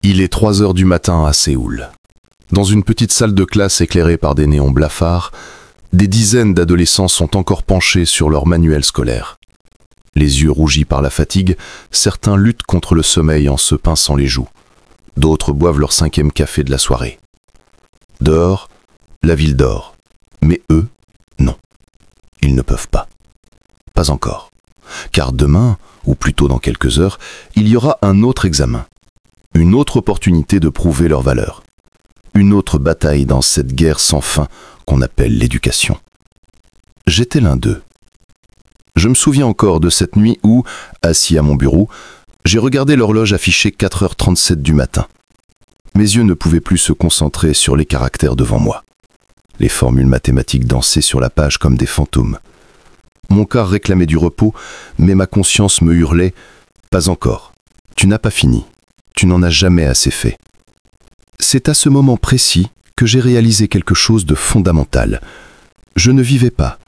Il est 3 heures du matin à Séoul. Dans une petite salle de classe éclairée par des néons blafards, des dizaines d'adolescents sont encore penchés sur leur manuel scolaire. Les yeux rougis par la fatigue, certains luttent contre le sommeil en se pinçant les joues. D'autres boivent leur 5e café de la soirée. Dehors, la ville dort. Mais eux, non. Ils ne peuvent pas. Pas encore. Car demain, ou plutôt dans quelques heures, il y aura un autre examen. Une autre opportunité de prouver leur valeur. Une autre bataille dans cette guerre sans fin qu'on appelle l'éducation. J'étais l'un d'eux. Je me souviens encore de cette nuit où, assis à mon bureau, j'ai regardé l'horloge afficher 4h37 du matin. Mes yeux ne pouvaient plus se concentrer sur les caractères devant moi. Les formules mathématiques dansaient sur la page comme des fantômes. Mon corps réclamait du repos, mais ma conscience me hurlait « Pas encore. Tu n'as pas fini. Tu n'en as jamais assez fait. » C'est à ce moment précis que j'ai réalisé quelque chose de fondamental. Je ne vivais pas.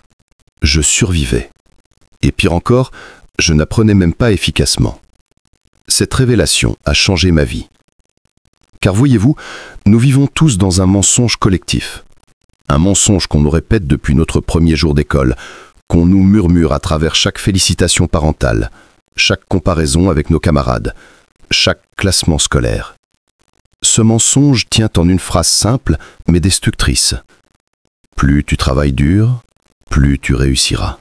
Je survivais. Et pire encore, je n'apprenais même pas efficacement. Cette révélation a changé ma vie. Car voyez-vous, nous vivons tous dans un mensonge collectif. Un mensonge qu'on nous répète depuis notre premier jour d'école, qu'on nous murmure à travers chaque félicitation parentale, chaque comparaison avec nos camarades, chaque classement scolaire. Ce mensonge tient en une phrase simple mais destructrice. Plus tu travailles dur, plus tu réussiras.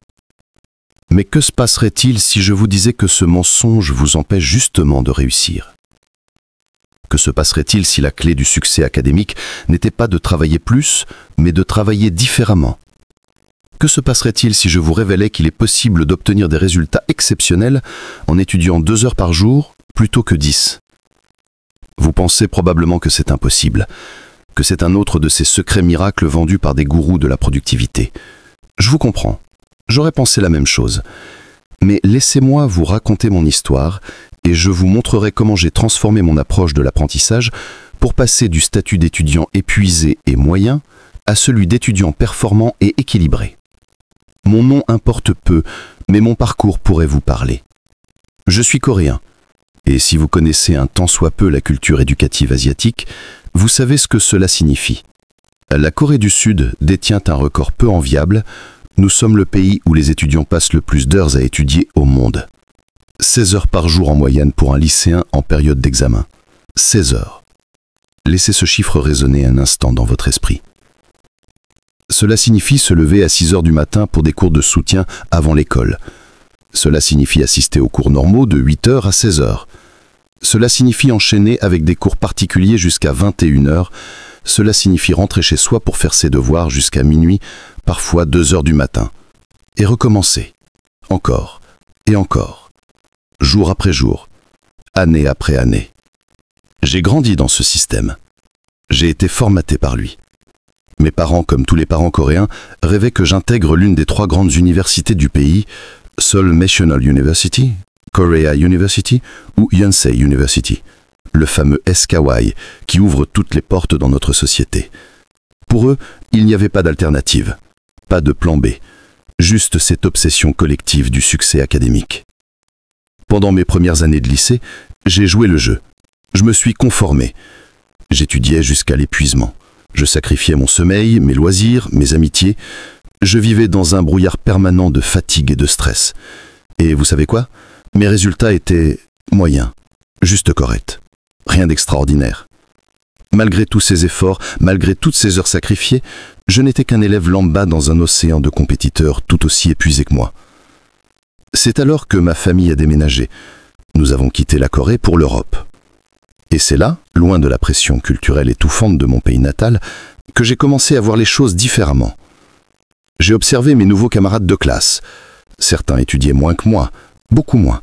Mais que se passerait-il si je vous disais que ce mensonge vous empêche justement de réussir ? Que se passerait-il si la clé du succès académique n'était pas de travailler plus, mais de travailler différemment ? Que se passerait-il si je vous révélais qu'il est possible d'obtenir des résultats exceptionnels en étudiant 2 heures par jour plutôt que 10 ? Vous pensez probablement que c'est impossible, que c'est un autre de ces secrets miracles vendus par des gourous de la productivité. Je vous comprends. J'aurais pensé la même chose. Mais laissez-moi vous raconter mon histoire et je vous montrerai comment j'ai transformé mon approche de l'apprentissage pour passer du statut d'étudiant épuisé et moyen à celui d'étudiant performant et équilibré. Mon nom importe peu, mais mon parcours pourrait vous parler. Je suis coréen, et si vous connaissez un tant soit peu la culture éducative asiatique, vous savez ce que cela signifie. La Corée du Sud détient un record peu enviable. Nous sommes le pays où les étudiants passent le plus d'heures à étudier au monde. 16 heures par jour en moyenne pour un lycéen en période d'examen. 16 heures. Laissez ce chiffre résonner un instant dans votre esprit. Cela signifie se lever à 6 heures du matin pour des cours de soutien avant l'école. Cela signifie assister aux cours normaux de 8 heures à 16 heures. Cela signifie enchaîner avec des cours particuliers jusqu'à 21 heures. Cela signifie rentrer chez soi pour faire ses devoirs jusqu'à minuit, parfois 2 heures du matin. Et recommencer. Encore. Et encore. Jour après jour. Année après année. J'ai grandi dans ce système. J'ai été formaté par lui. Mes parents, comme tous les parents coréens, rêvaient que j'intègre l'une des 3 grandes universités du pays, Seoul National University, Korea University ou Yonsei University, le fameux SKY qui ouvre toutes les portes dans notre société. Pour eux, il n'y avait pas d'alternative, pas de plan B, juste cette obsession collective du succès académique. Pendant mes premières années de lycée, j'ai joué le jeu. Je me suis conformé. J'étudiais jusqu'à l'épuisement. Je sacrifiais mon sommeil, mes loisirs, mes amitiés. Je vivais dans un brouillard permanent de fatigue et de stress. Et vous savez quoi ? Mes résultats étaient moyens, juste corrects. Rien d'extraordinaire. Malgré tous ces efforts, malgré toutes ces heures sacrifiées, je n'étais qu'un élève lambda dans un océan de compétiteurs tout aussi épuisés que moi. C'est alors que ma famille a déménagé. Nous avons quitté la Corée pour l'Europe. Et c'est là, loin de la pression culturelle étouffante de mon pays natal, que j'ai commencé à voir les choses différemment. J'ai observé mes nouveaux camarades de classe. Certains étudiaient moins que moi, beaucoup moins,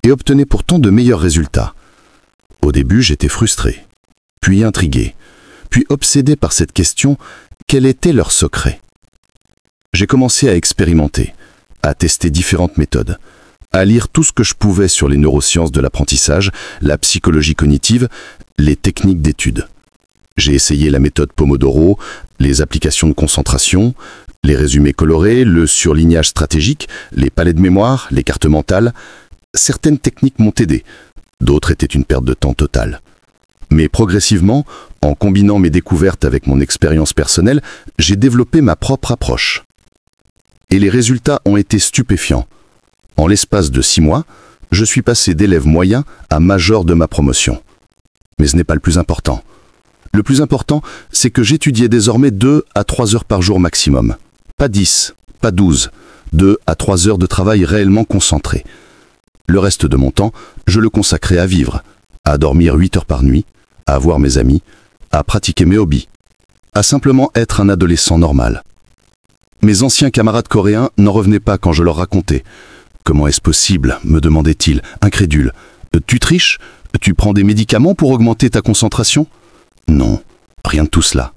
et obtenaient pourtant de meilleurs résultats. Au début, j'étais frustré, puis intrigué, puis obsédé par cette question, quel était leur secret ? J'ai commencé à expérimenter, à tester différentes méthodes, à lire tout ce que je pouvais sur les neurosciences de l'apprentissage, la psychologie cognitive, les techniques d'étude. J'ai essayé la méthode Pomodoro, les applications de concentration, les résumés colorés, le surlignage stratégique, les palais de mémoire, les cartes mentales. Certaines techniques m'ont aidé, d'autres étaient une perte de temps totale. Mais progressivement, en combinant mes découvertes avec mon expérience personnelle, j'ai développé ma propre approche. Et les résultats ont été stupéfiants. En l'espace de 6 mois, je suis passé d'élève moyen à major de ma promotion. Mais ce n'est pas le plus important. Le plus important, c'est que j'étudiais désormais 2 à 3 heures par jour maximum. Pas 10, pas 12. 2 à 3 heures de travail réellement concentré. Le reste de mon temps, je le consacrais à vivre, à dormir 8 heures par nuit, à voir mes amis, à pratiquer mes hobbies, à simplement être un adolescent normal. Mes anciens camarades coréens n'en revenaient pas quand je leur racontais. « Comment est-ce possible ?» me demandaient-ils, incrédules. « Tu triches ? Tu prends des médicaments pour augmenter ta concentration ?» Non, rien de tout cela.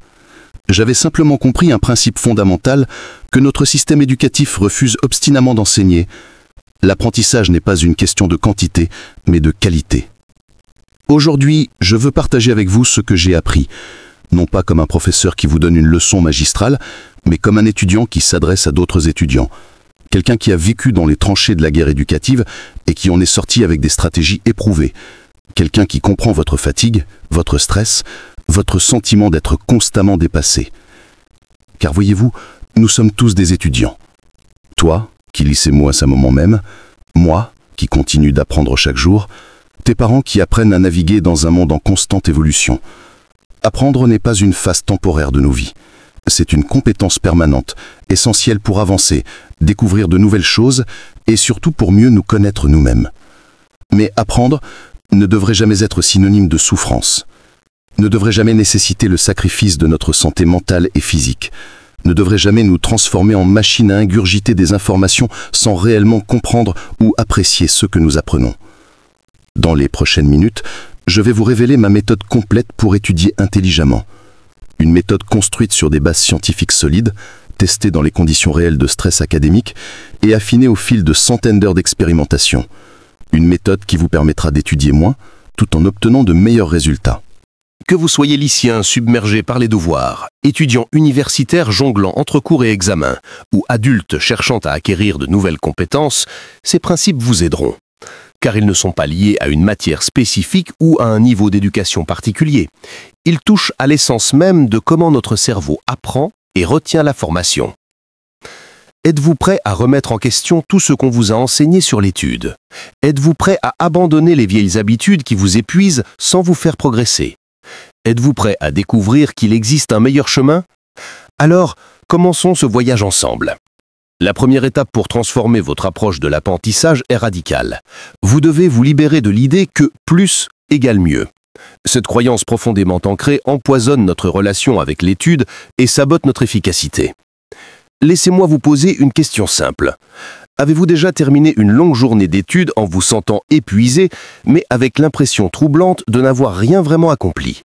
J'avais simplement compris un principe fondamental que notre système éducatif refuse obstinément d'enseigner. L'apprentissage n'est pas une question de quantité, mais de qualité. Aujourd'hui, je veux partager avec vous ce que j'ai appris, non pas comme un professeur qui vous donne une leçon magistrale, mais comme un étudiant qui s'adresse à d'autres étudiants. Quelqu'un qui a vécu dans les tranchées de la guerre éducative et qui en est sorti avec des stratégies éprouvées. Quelqu'un qui comprend votre fatigue, votre stress, votre sentiment d'être constamment dépassé. Car voyez-vous, nous sommes tous des étudiants. Toi, qui lis ces mots à ce moment même, moi, qui continue d'apprendre chaque jour, tes parents qui apprennent à naviguer dans un monde en constante évolution. Apprendre n'est pas une phase temporaire de nos vies. C'est une compétence permanente, essentielle pour avancer, découvrir de nouvelles choses et surtout pour mieux nous connaître nous-mêmes. Mais apprendre ne devrait jamais être synonyme de souffrance, ne devrait jamais nécessiter le sacrifice de notre santé mentale et physique, ne devrait jamais nous transformer en machine à ingurgiter des informations sans réellement comprendre ou apprécier ce que nous apprenons. Dans les prochaines minutes, je vais vous révéler ma méthode complète pour étudier intelligemment. Une méthode construite sur des bases scientifiques solides, testée dans les conditions réelles de stress académique et affinée au fil de centaines d'heures d'expérimentation. Une méthode qui vous permettra d'étudier moins, tout en obtenant de meilleurs résultats. Que vous soyez lycéen submergé par les devoirs, étudiant universitaire jonglant entre cours et examens, ou adulte cherchant à acquérir de nouvelles compétences, ces principes vous aideront. Car ils ne sont pas liés à une matière spécifique ou à un niveau d'éducation particulier. Ils touchent à l'essence même de comment notre cerveau apprend et retient la formation. Êtes-vous prêt à remettre en question tout ce qu'on vous a enseigné sur l'étude? Êtes-vous prêt à abandonner les vieilles habitudes qui vous épuisent sans vous faire progresser? Êtes-vous prêt à découvrir qu'il existe un meilleur chemin? Alors, commençons ce voyage ensemble. La première étape pour transformer votre approche de l'apprentissage est radicale. Vous devez vous libérer de l'idée que plus égale mieux. Cette croyance profondément ancrée empoisonne notre relation avec l'étude et sabote notre efficacité. Laissez-moi vous poser une question simple. Avez-vous déjà terminé une longue journée d'études en vous sentant épuisé, mais avec l'impression troublante de n'avoir rien vraiment accompli?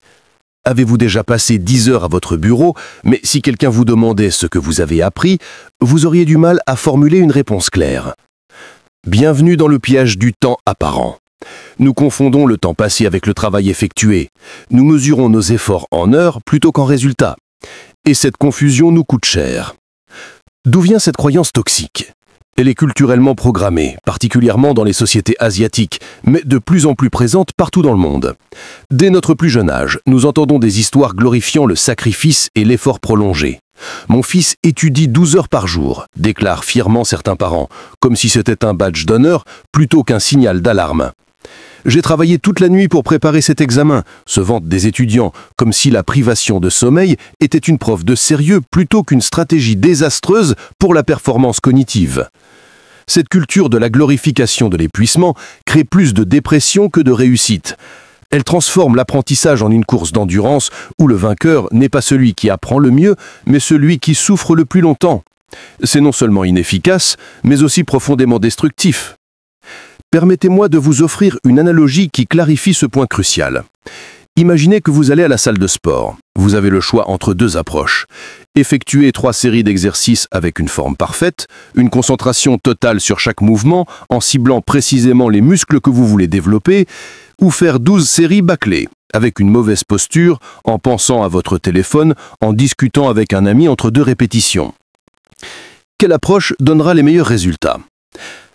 Avez-vous déjà passé 10 heures à votre bureau, mais si quelqu'un vous demandait ce que vous avez appris, vous auriez du mal à formuler une réponse claire? Bienvenue dans le piège du temps apparent. Nous confondons le temps passé avec le travail effectué. Nous mesurons nos efforts en heures plutôt qu'en résultats. Et cette confusion nous coûte cher. D'où vient cette croyance toxique? Elle est culturellement programmée, particulièrement dans les sociétés asiatiques, mais de plus en plus présente partout dans le monde. Dès notre plus jeune âge, nous entendons des histoires glorifiant le sacrifice et l'effort prolongé. « Mon fils étudie 12 heures par jour », déclarent fièrement certains parents, comme si c'était un badge d'honneur plutôt qu'un signal d'alarme. « J'ai travaillé toute la nuit pour préparer cet examen », se vantent des étudiants, comme si la privation de sommeil était une preuve de sérieux plutôt qu'une stratégie désastreuse pour la performance cognitive. Cette culture de la glorification de l'épuisement crée plus de dépression que de réussite. Elle transforme l'apprentissage en une course d'endurance où le vainqueur n'est pas celui qui apprend le mieux, mais celui qui souffre le plus longtemps. C'est non seulement inefficace, mais aussi profondément destructif. Permettez-moi de vous offrir une analogie qui clarifie ce point crucial. Imaginez que vous allez à la salle de sport. Vous avez le choix entre 2 approches. Effectuer 3 séries d'exercices avec une forme parfaite, une concentration totale sur chaque mouvement en ciblant précisément les muscles que vous voulez développer, ou faire 12 séries bâclées, avec une mauvaise posture, en pensant à votre téléphone, en discutant avec un ami entre 2 répétitions. Quelle approche donnera les meilleurs résultats?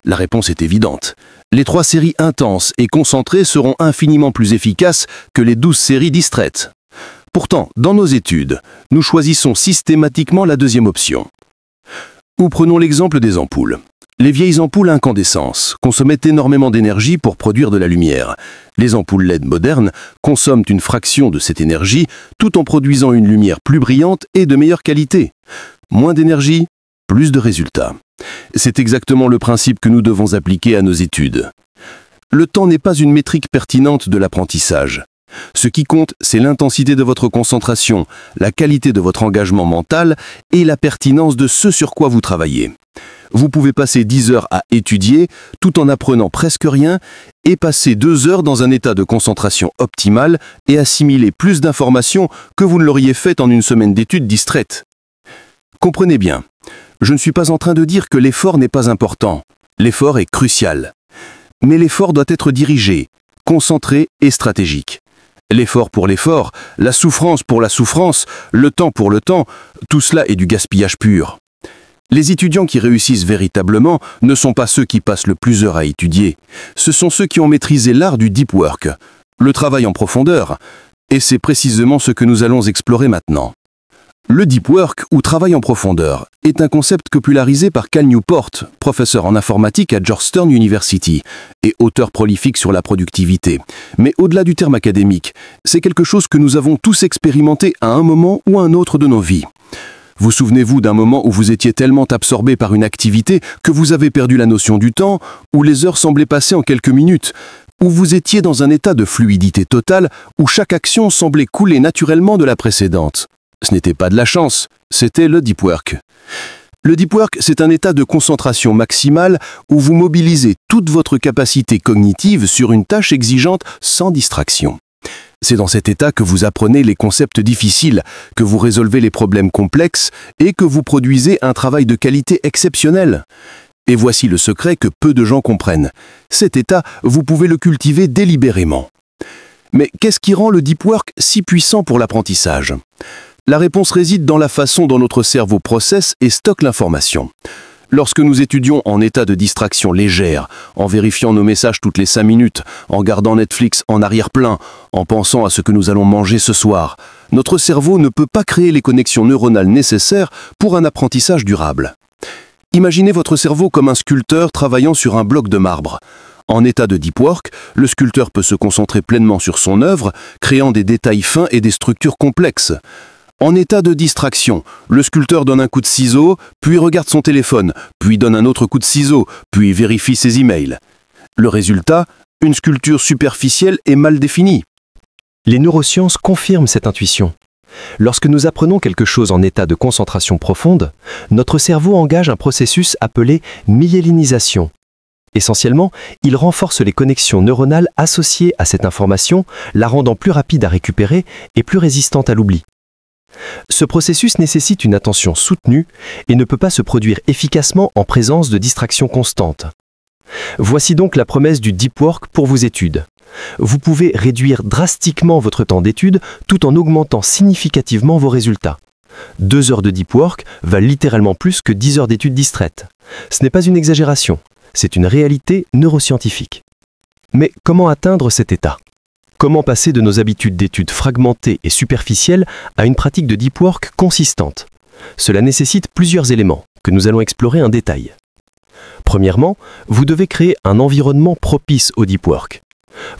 La réponse est évidente. Les 3 séries intenses et concentrées seront infiniment plus efficaces que les 12 séries distraites. Pourtant, dans nos études, nous choisissons systématiquement la deuxième option. Ou prenons l'exemple des ampoules. Les vieilles ampoules à incandescence consommaient énormément d'énergie pour produire de la lumière. Les ampoules LED modernes consomment une fraction de cette énergie tout en produisant une lumière plus brillante et de meilleure qualité. Moins d'énergie, plus de résultats. C'est exactement le principe que nous devons appliquer à nos études. Le temps n'est pas une métrique pertinente de l'apprentissage. Ce qui compte, c'est l'intensité de votre concentration, la qualité de votre engagement mental et la pertinence de ce sur quoi vous travaillez. Vous pouvez passer 10 heures à étudier tout en apprenant presque rien et passer 2 heures dans un état de concentration optimal et assimiler plus d'informations que vous ne l'auriez fait en une semaine d'études distraites. Comprenez bien, je ne suis pas en train de dire que l'effort n'est pas important. L'effort est crucial. Mais l'effort doit être dirigé, concentré et stratégique. L'effort pour l'effort, la souffrance pour la souffrance, le temps pour le temps, tout cela est du gaspillage pur. Les étudiants qui réussissent véritablement ne sont pas ceux qui passent le plus d'heures à étudier. Ce sont ceux qui ont maîtrisé l'art du deep work, le travail en profondeur. Et c'est précisément ce que nous allons explorer maintenant. Le deep work, ou travail en profondeur, est un concept popularisé par Cal Newport, professeur en informatique à Georgetown University et auteur prolifique sur la productivité. Mais au-delà du terme académique, c'est quelque chose que nous avons tous expérimenté à un moment ou à un autre de nos vies. Vous souvenez-vous d'un moment où vous étiez tellement absorbé par une activité que vous avez perdu la notion du temps, où les heures semblaient passer en quelques minutes, où vous étiez dans un état de fluidité totale, où chaque action semblait couler naturellement de la précédente? Ce n'était pas de la chance, c'était le deep work. Le deep work, c'est un état de concentration maximale où vous mobilisez toute votre capacité cognitive sur une tâche exigeante sans distraction. C'est dans cet état que vous apprenez les concepts difficiles, que vous résolvez les problèmes complexes et que vous produisez un travail de qualité exceptionnelle. Et voici le secret que peu de gens comprennent. Cet état, vous pouvez le cultiver délibérément. Mais qu'est-ce qui rend le deep work si puissant pour l'apprentissage ? La réponse réside dans la façon dont notre cerveau processe et stocke l'information. Lorsque nous étudions en état de distraction légère, en vérifiant nos messages toutes les 5 minutes, en gardant Netflix en arrière-plan, en pensant à ce que nous allons manger ce soir, notre cerveau ne peut pas créer les connexions neuronales nécessaires pour un apprentissage durable. Imaginez votre cerveau comme un sculpteur travaillant sur un bloc de marbre. En état de deep work, le sculpteur peut se concentrer pleinement sur son œuvre, créant des détails fins et des structures complexes. En état de distraction, le sculpteur donne un coup de ciseau, puis regarde son téléphone, puis donne un autre coup de ciseau, puis vérifie ses emails. Le résultat, une sculpture superficielle et mal définie. Les neurosciences confirment cette intuition. Lorsque nous apprenons quelque chose en état de concentration profonde, notre cerveau engage un processus appelé myélinisation. Essentiellement, il renforce les connexions neuronales associées à cette information, la rendant plus rapide à récupérer et plus résistante à l'oubli. Ce processus nécessite une attention soutenue et ne peut pas se produire efficacement en présence de distractions constantes. Voici donc la promesse du deep work pour vos études. Vous pouvez réduire drastiquement votre temps d'étude tout en augmentant significativement vos résultats. 2 heures de deep work valent littéralement plus que 10 heures d'études distraites. Ce n'est pas une exagération, c'est une réalité neuroscientifique. Mais comment atteindre cet état ? Comment passer de nos habitudes d'études fragmentées et superficielles à une pratique de deep work consistante? Cela nécessite plusieurs éléments que nous allons explorer en détail. Premièrement, vous devez créer un environnement propice au deep work.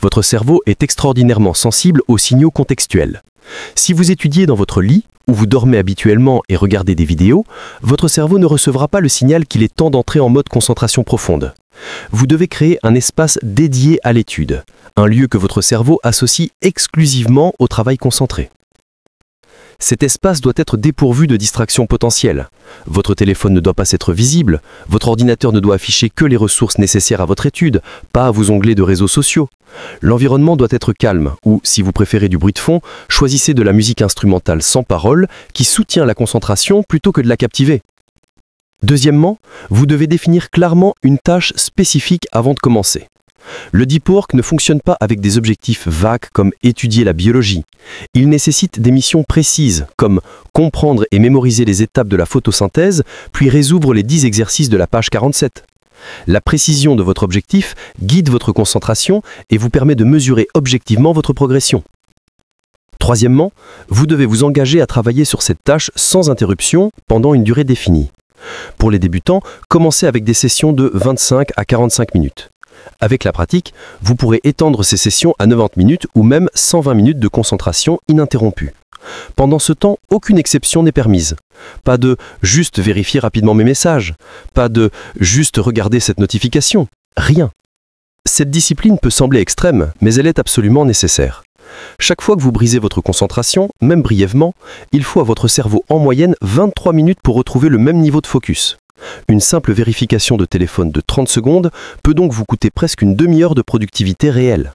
Votre cerveau est extraordinairement sensible aux signaux contextuels. Si vous étudiez dans votre lit, où vous dormez habituellement et regardez des vidéos, votre cerveau ne recevra pas le signal qu'il est temps d'entrer en mode concentration profonde. Vous devez créer un espace dédié à l'étude, un lieu que votre cerveau associe exclusivement au travail concentré. Cet espace doit être dépourvu de distractions potentielles. Votre téléphone ne doit pas être visible, votre ordinateur ne doit afficher que les ressources nécessaires à votre étude, pas vos onglets de réseaux sociaux. L'environnement doit être calme, ou, si vous préférez du bruit de fond, choisissez de la musique instrumentale sans parole qui soutient la concentration plutôt que de la captiver. Deuxièmement, vous devez définir clairement une tâche spécifique avant de commencer. Le deep work ne fonctionne pas avec des objectifs vagues comme étudier la biologie. Il nécessite des missions précises comme comprendre et mémoriser les étapes de la photosynthèse, puis résoudre les 10 exercices de la page 47. La précision de votre objectif guide votre concentration et vous permet de mesurer objectivement votre progression. Troisièmement, vous devez vous engager à travailler sur cette tâche sans interruption pendant une durée définie. Pour les débutants, commencez avec des sessions de 25 à 45 minutes. Avec la pratique, vous pourrez étendre ces sessions à 90 minutes ou même 120 minutes de concentration ininterrompue. Pendant ce temps, aucune exception n'est permise. Pas de « juste vérifier rapidement mes messages », pas de « juste regarder cette notification », rien. Cette discipline peut sembler extrême, mais elle est absolument nécessaire. Chaque fois que vous brisez votre concentration, même brièvement, il faut à votre cerveau en moyenne 23 minutes pour retrouver le même niveau de focus. Une simple vérification de téléphone de 30 secondes peut donc vous coûter presque une demi-heure de productivité réelle.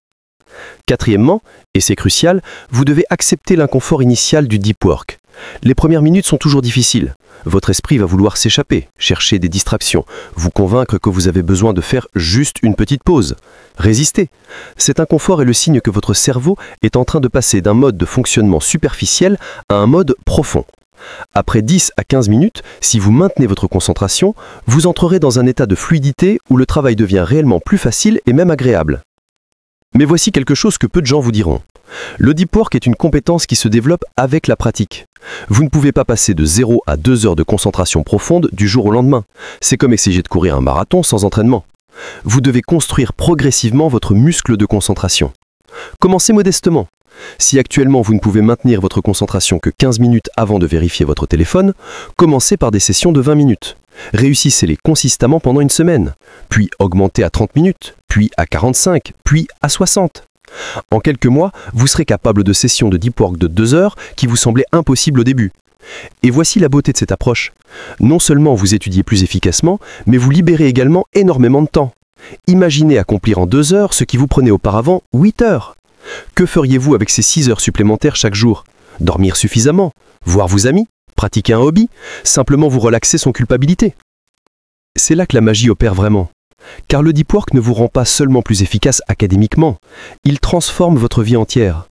Quatrièmement, et c'est crucial, vous devez accepter l'inconfort initial du deep work. Les premières minutes sont toujours difficiles. Votre esprit va vouloir s'échapper, chercher des distractions, vous convaincre que vous avez besoin de faire juste une petite pause. Résistez. Cet inconfort est le signe que votre cerveau est en train de passer d'un mode de fonctionnement superficiel à un mode profond. Après 10 à 15 minutes, si vous maintenez votre concentration, vous entrerez dans un état de fluidité où le travail devient réellement plus facile et même agréable. Mais voici quelque chose que peu de gens vous diront. Le deep work est une compétence qui se développe avec la pratique. Vous ne pouvez pas passer de 0 à 2 heures de concentration profonde du jour au lendemain. C'est comme essayer de courir un marathon sans entraînement. Vous devez construire progressivement votre muscle de concentration. Commencez modestement. Si actuellement vous ne pouvez maintenir votre concentration que 15 minutes avant de vérifier votre téléphone, commencez par des sessions de 20 minutes. Réussissez-les consistamment pendant une semaine, puis augmentez à 30 minutes, puis à 45, puis à 60. En quelques mois, vous serez capable de sessions de deep work de 2 heures qui vous semblaient impossibles au début. Et voici la beauté de cette approche. Non seulement vous étudiez plus efficacement, mais vous libérez également énormément de temps. Imaginez accomplir en 2 heures ce qui vous prenait auparavant 8 heures. Que feriez-vous avec ces 6 heures supplémentaires chaque jour? Dormir suffisamment? Voir vos amis? Pratiquer un hobby? Simplement vous relaxer sans culpabilité? C'est là que la magie opère vraiment. Car le deep work ne vous rend pas seulement plus efficace académiquement, il transforme votre vie entière.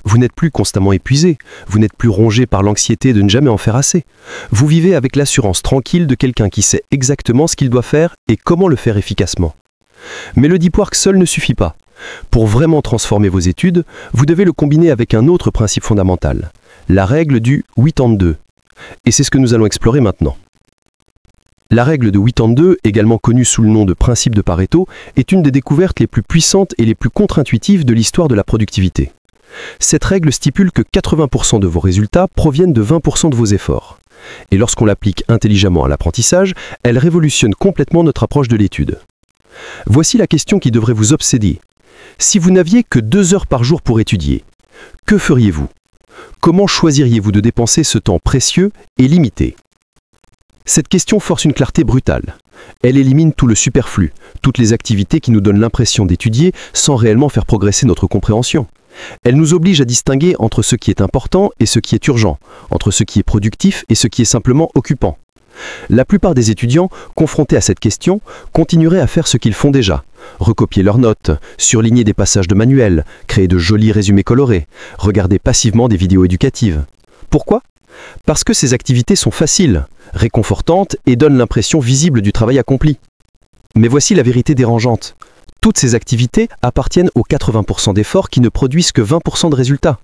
Vous n'êtes plus constamment épuisé, vous n'êtes plus rongé par l'anxiété de ne jamais en faire assez. Vous vivez avec l'assurance tranquille de quelqu'un qui sait exactement ce qu'il doit faire et comment le faire efficacement. Mais le deep work seul ne suffit pas. Pour vraiment transformer vos études, vous devez le combiner avec un autre principe fondamental, la règle du 8-en-2. Et c'est ce que nous allons explorer maintenant. La règle de 8-en-2, également connue sous le nom de principe de Pareto, est une des découvertes les plus puissantes et les plus contre-intuitives de l'histoire de la productivité. Cette règle stipule que 80% de vos résultats proviennent de 20% de vos efforts. Et lorsqu'on l'applique intelligemment à l'apprentissage, elle révolutionne complètement notre approche de l'étude. Voici la question qui devrait vous obséder. Si vous n'aviez que 2 heures par jour pour étudier, que feriez-vous? Comment choisiriez-vous de dépenser ce temps précieux et limité? Cette question force une clarté brutale. Elle élimine tout le superflu, toutes les activités qui nous donnent l'impression d'étudier sans réellement faire progresser notre compréhension. Elle nous oblige à distinguer entre ce qui est important et ce qui est urgent, entre ce qui est productif et ce qui est simplement occupant. La plupart des étudiants, confrontés à cette question, continueraient à faire ce qu'ils font déjà. Recopier leurs notes, surligner des passages de manuels, créer de jolis résumés colorés, regarder passivement des vidéos éducatives. Pourquoi? Parce que ces activités sont faciles, réconfortantes et donnent l'impression visible du travail accompli. Mais voici la vérité dérangeante. Toutes ces activités appartiennent aux 80% d'efforts qui ne produisent que 20% de résultats.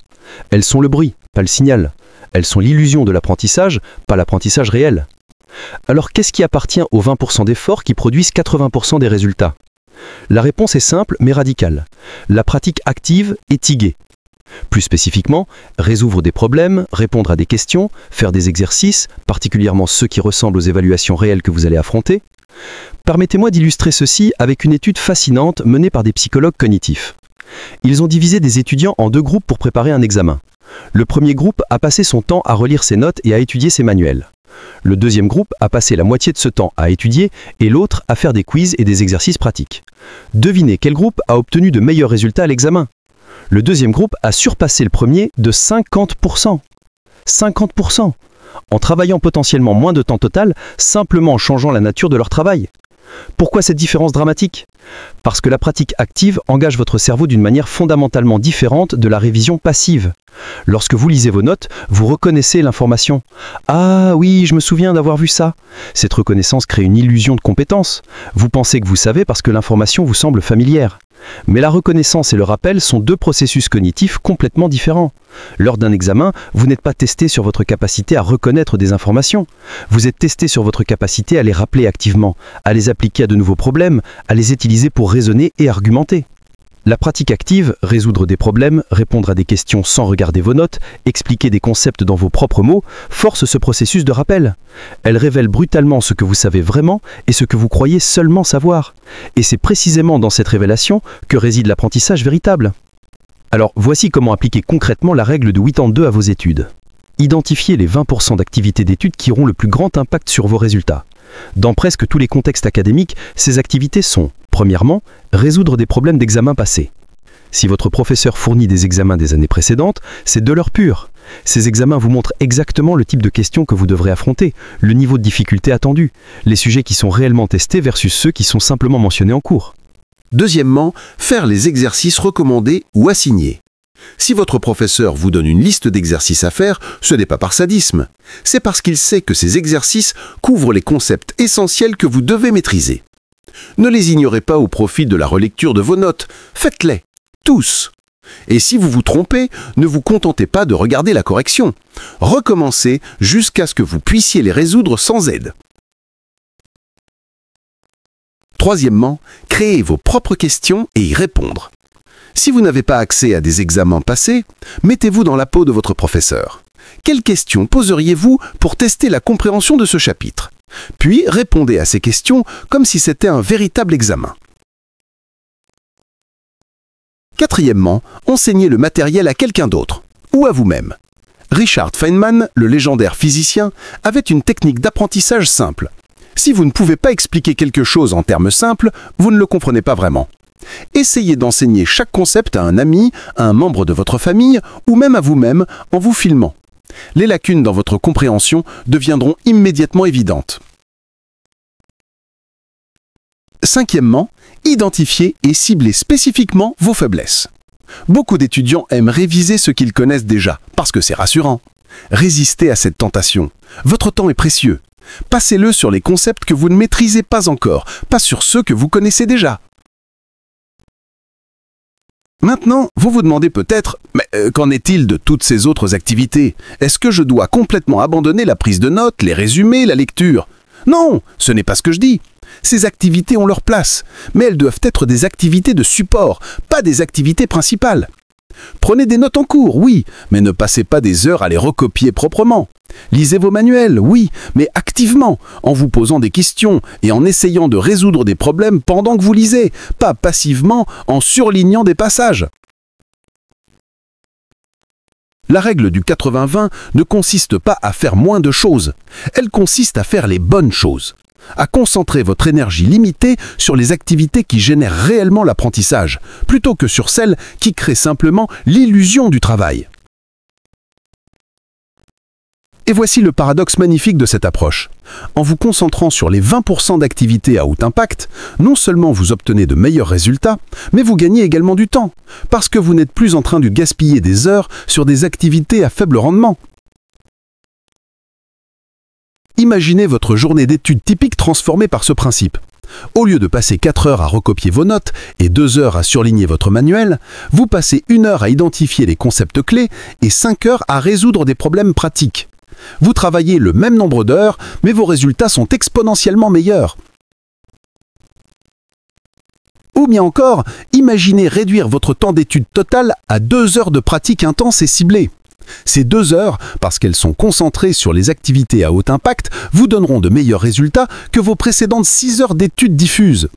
Elles sont le bruit, pas le signal. Elles sont l'illusion de l'apprentissage, pas l'apprentissage réel. Alors qu'est-ce qui appartient aux 20% d'efforts qui produisent 80% des résultats? La réponse est simple mais radicale. La pratique active est TIGE. Plus spécifiquement, résoudre des problèmes, répondre à des questions, faire des exercices, particulièrement ceux qui ressemblent aux évaluations réelles que vous allez affronter. Permettez-moi d'illustrer ceci avec une étude fascinante menée par des psychologues cognitifs. Ils ont divisé des étudiants en 2 groupes pour préparer un examen. Le premier groupe a passé son temps à relire ses notes et à étudier ses manuels. Le deuxième groupe a passé la moitié de ce temps à étudier et l'autre à faire des quiz et des exercices pratiques. Devinez quel groupe a obtenu de meilleurs résultats à l'examen? Le deuxième groupe a surpassé le premier de 50%. 50%! En travaillant potentiellement moins de temps total, simplement en changeant la nature de leur travail. Pourquoi cette différence dramatique? Parce que la pratique active engage votre cerveau d'une manière fondamentalement différente de la révision passive. Lorsque vous lisez vos notes, vous reconnaissez l'information. « Ah oui, je me souviens d'avoir vu ça ». Cette reconnaissance crée une illusion de compétence. Vous pensez que vous savez parce que l'information vous semble familière. Mais la reconnaissance et le rappel sont deux processus cognitifs complètement différents. Lors d'un examen, vous n'êtes pas testé sur votre capacité à reconnaître des informations. Vous êtes testé sur votre capacité à les rappeler activement, à les appliquer à de nouveaux problèmes, à les utiliser pour raisonner et argumenter. La pratique active, résoudre des problèmes, répondre à des questions sans regarder vos notes, expliquer des concepts dans vos propres mots, force ce processus de rappel. Elle révèle brutalement ce que vous savez vraiment et ce que vous croyez seulement savoir. Et c'est précisément dans cette révélation que réside l'apprentissage véritable. Alors voici comment appliquer concrètement la règle de 8-2 à vos études. Identifiez les 20% d'activités d'études qui auront le plus grand impact sur vos résultats. Dans presque tous les contextes académiques, ces activités sont, premièrement, résoudre des problèmes d'examen passés. Si votre professeur fournit des examens des années précédentes, c'est de l'heure pure. Ces examens vous montrent exactement le type de questions que vous devrez affronter, le niveau de difficulté attendu, les sujets qui sont réellement testés versus ceux qui sont simplement mentionnés en cours. Deuxièmement, faire les exercices recommandés ou assignés. Si votre professeur vous donne une liste d'exercices à faire, ce n'est pas par sadisme. C'est parce qu'il sait que ces exercices couvrent les concepts essentiels que vous devez maîtriser. Ne les ignorez pas au profit de la relecture de vos notes. Faites-les, tous. Et si vous vous trompez, ne vous contentez pas de regarder la correction. Recommencez jusqu'à ce que vous puissiez les résoudre sans aide. Troisièmement, créez vos propres questions et y répondre. Si vous n'avez pas accès à des examens passés, mettez-vous dans la peau de votre professeur. Quelles questions poseriez-vous pour tester la compréhension de ce chapitre? Puis répondez à ces questions comme si c'était un véritable examen. Quatrièmement, enseignez le matériel à quelqu'un d'autre, ou à vous-même. Richard Feynman, le légendaire physicien, avait une technique d'apprentissage simple. Si vous ne pouvez pas expliquer quelque chose en termes simples, vous ne le comprenez pas vraiment. Essayez d'enseigner chaque concept à un ami, à un membre de votre famille, ou même à vous-même en vous filmant. Les lacunes dans votre compréhension deviendront immédiatement évidentes. Cinquièmement, identifiez et ciblez spécifiquement vos faiblesses. Beaucoup d'étudiants aiment réviser ce qu'ils connaissent déjà, parce que c'est rassurant. Résistez à cette tentation. Votre temps est précieux. Passez-le sur les concepts que vous ne maîtrisez pas encore, pas sur ceux que vous connaissez déjà. Maintenant, vous vous demandez peut-être, mais qu'en est-il de toutes ces autres activités? Est-ce que je dois complètement abandonner la prise de notes, les résumés, la lecture? Non, ce n'est pas ce que je dis. Ces activités ont leur place, mais elles doivent être des activités de support, pas des activités principales. Prenez des notes en cours, oui, mais ne passez pas des heures à les recopier proprement. Lisez vos manuels, oui, mais activement, en vous posant des questions et en essayant de résoudre des problèmes pendant que vous lisez, pas passivement en surlignant des passages. La règle du 80-20 ne consiste pas à faire moins de choses, elle consiste à faire les bonnes choses, à concentrer votre énergie limitée sur les activités qui génèrent réellement l'apprentissage, plutôt que sur celles qui créent simplement l'illusion du travail. Et voici le paradoxe magnifique de cette approche. En vous concentrant sur les 20% d'activités à haut impact, non seulement vous obtenez de meilleurs résultats, mais vous gagnez également du temps, parce que vous n'êtes plus en train de gaspiller des heures sur des activités à faible rendement. Imaginez votre journée d'études typique transformée par ce principe. Au lieu de passer 4 heures à recopier vos notes et 2 heures à surligner votre manuel, vous passez 1 heure à identifier les concepts clés et 5 heures à résoudre des problèmes pratiques. Vous travaillez le même nombre d'heures, mais vos résultats sont exponentiellement meilleurs. Ou bien encore, imaginez réduire votre temps d'étude total à 2 heures de pratique intense et ciblée. Ces 2 heures, parce qu'elles sont concentrées sur les activités à haut impact, vous donneront de meilleurs résultats que vos précédentes 6 heures d'études diffuses.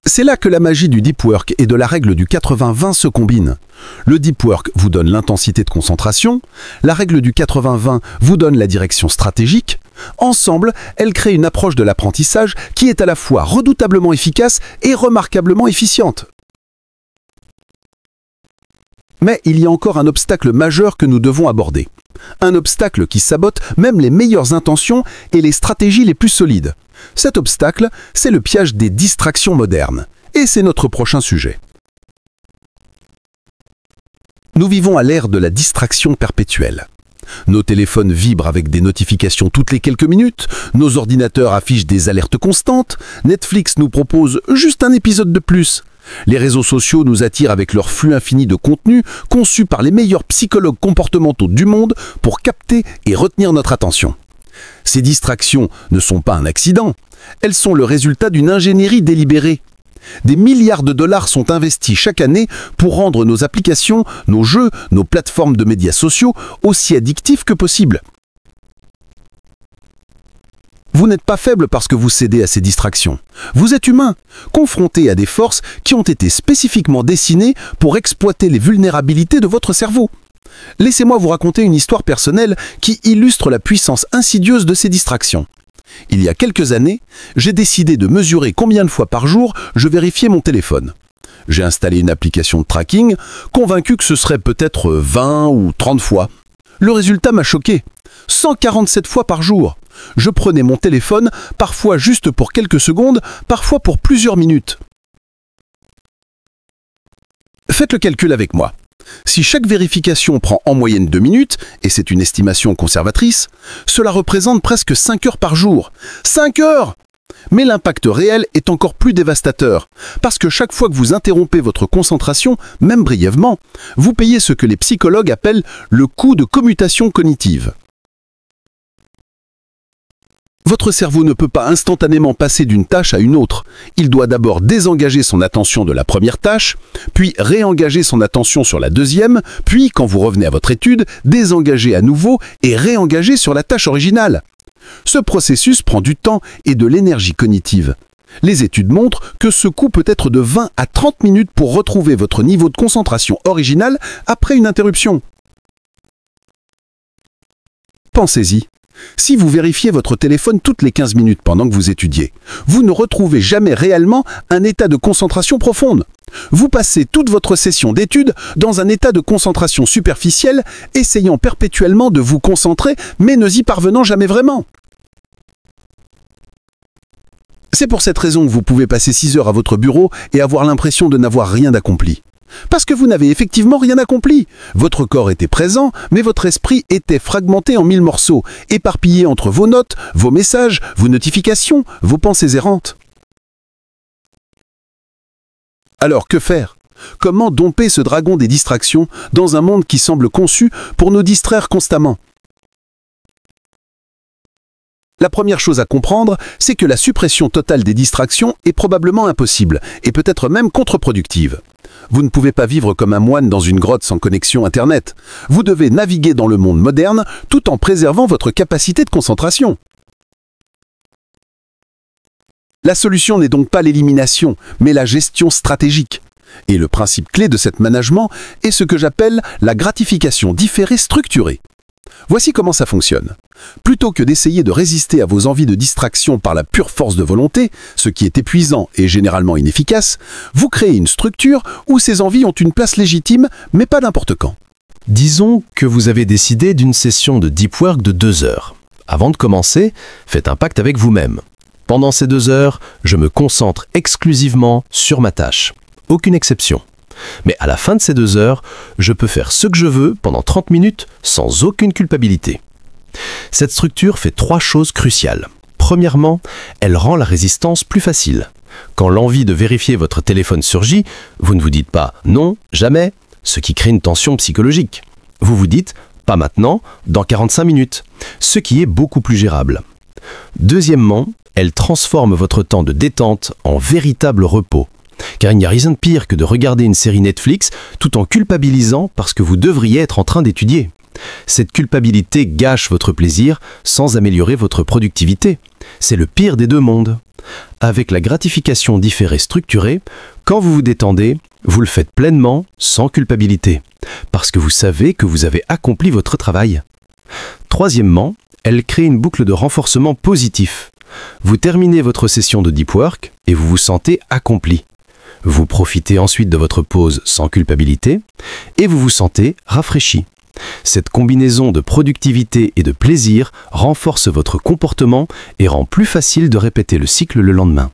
C'est là que la magie du deep work et de la règle du 80-20 se combinent. Le deep work vous donne l'intensité de concentration, la règle du 80-20 vous donne la direction stratégique. Ensemble, elles créent une approche de l'apprentissage qui est à la fois redoutablement efficace et remarquablement efficiente. Mais il y a encore un obstacle majeur que nous devons aborder. Un obstacle qui sabote même les meilleures intentions et les stratégies les plus solides. Cet obstacle, c'est le piège des distractions modernes. Et c'est notre prochain sujet. Nous vivons à l'ère de la distraction perpétuelle. Nos téléphones vibrent avec des notifications toutes les quelques minutes, nos ordinateurs affichent des alertes constantes, Netflix nous propose juste un épisode de plus. Les réseaux sociaux nous attirent avec leur flux infini de contenu conçus par les meilleurs psychologues comportementaux du monde pour capter et retenir notre attention. Ces distractions ne sont pas un accident, elles sont le résultat d'une ingénierie délibérée. Des milliards de dollars sont investis chaque année pour rendre nos applications, nos jeux, nos plateformes de médias sociaux aussi addictifs que possible. Vous n'êtes pas faible parce que vous cédez à ces distractions. Vous êtes humain, confronté à des forces qui ont été spécifiquement dessinées pour exploiter les vulnérabilités de votre cerveau. Laissez-moi vous raconter une histoire personnelle qui illustre la puissance insidieuse de ces distractions. Il y a quelques années, j'ai décidé de mesurer combien de fois par jour je vérifiais mon téléphone. J'ai installé une application de tracking, convaincu que ce serait peut-être 20 ou 30 fois. Le résultat m'a choqué. 147 fois par jour. Je prenais mon téléphone, parfois juste pour quelques secondes, parfois pour plusieurs minutes. Faites le calcul avec moi. Si chaque vérification prend en moyenne 2 minutes, et c'est une estimation conservatrice, cela représente presque 5 heures par jour. 5 heures! Mais l'impact réel est encore plus dévastateur, parce que chaque fois que vous interrompez votre concentration, même brièvement, vous payez ce que les psychologues appellent le coût de commutation cognitive. Votre cerveau ne peut pas instantanément passer d'une tâche à une autre. Il doit d'abord désengager son attention de la première tâche, puis réengager son attention sur la deuxième, puis, quand vous revenez à votre étude, désengager à nouveau et réengager sur la tâche originale. Ce processus prend du temps et de l'énergie cognitive. Les études montrent que ce coût peut être de 20 à 30 minutes pour retrouver votre niveau de concentration original après une interruption. Pensez-y. Si vous vérifiez votre téléphone toutes les 15 minutes pendant que vous étudiez, vous ne retrouvez jamais réellement un état de concentration profonde. Vous passez toute votre session d'études dans un état de concentration superficielle, essayant perpétuellement de vous concentrer, mais ne y parvenant jamais vraiment. C'est pour cette raison que vous pouvez passer 6 heures à votre bureau et avoir l'impression de n'avoir rien accompli. Parce que vous n'avez effectivement rien accompli. Votre corps était présent, mais votre esprit était fragmenté en 1000 morceaux, éparpillé entre vos notes, vos messages, vos notifications, vos pensées errantes. Alors que faire? Comment dompter ce dragon des distractions dans un monde qui semble conçu pour nous distraire constamment? La première chose à comprendre, c'est que la suppression totale des distractions est probablement impossible, et peut-être même contre-productive. Vous ne pouvez pas vivre comme un moine dans une grotte sans connexion Internet. Vous devez naviguer dans le monde moderne tout en préservant votre capacité de concentration. La solution n'est donc pas l'élimination, mais la gestion stratégique. Et le principe clé de cet management est ce que j'appelle la gratification différée structurée. Voici comment ça fonctionne. Plutôt que d'essayer de résister à vos envies de distraction par la pure force de volonté, ce qui est épuisant et généralement inefficace, vous créez une structure où ces envies ont une place légitime, mais pas n'importe quand. Disons que vous avez décidé d'une session de deep work de 2 heures. Avant de commencer, faites un pacte avec vous-même. Pendant ces 2 heures, je me concentre exclusivement sur ma tâche. Aucune exception. Mais à la fin de ces 2 heures, je peux faire ce que je veux pendant 30 minutes sans aucune culpabilité. Cette structure fait 3 choses cruciales. Premièrement, elle rend la résistance plus facile. Quand l'envie de vérifier votre téléphone surgit, vous ne vous dites pas « non, jamais », ce qui crée une tension psychologique. Vous vous dites « pas maintenant, dans 45 minutes », ce qui est beaucoup plus gérable. Deuxièmement, elle transforme votre temps de détente en véritable repos. Car il n'y a rien de pire que de regarder une série Netflix tout en culpabilisant parce que vous devriez être en train d'étudier. Cette culpabilité gâche votre plaisir sans améliorer votre productivité. C'est le pire des 2 mondes. Avec la gratification différée structurée, quand vous vous détendez, vous le faites pleinement, sans culpabilité, parce que vous savez que vous avez accompli votre travail. Troisièmement, elle crée une boucle de renforcement positif. Vous terminez votre session de deep work et vous vous sentez accompli. Vous profitez ensuite de votre pause sans culpabilité et vous vous sentez rafraîchi. Cette combinaison de productivité et de plaisir renforce votre comportement et rend plus facile de répéter le cycle le lendemain.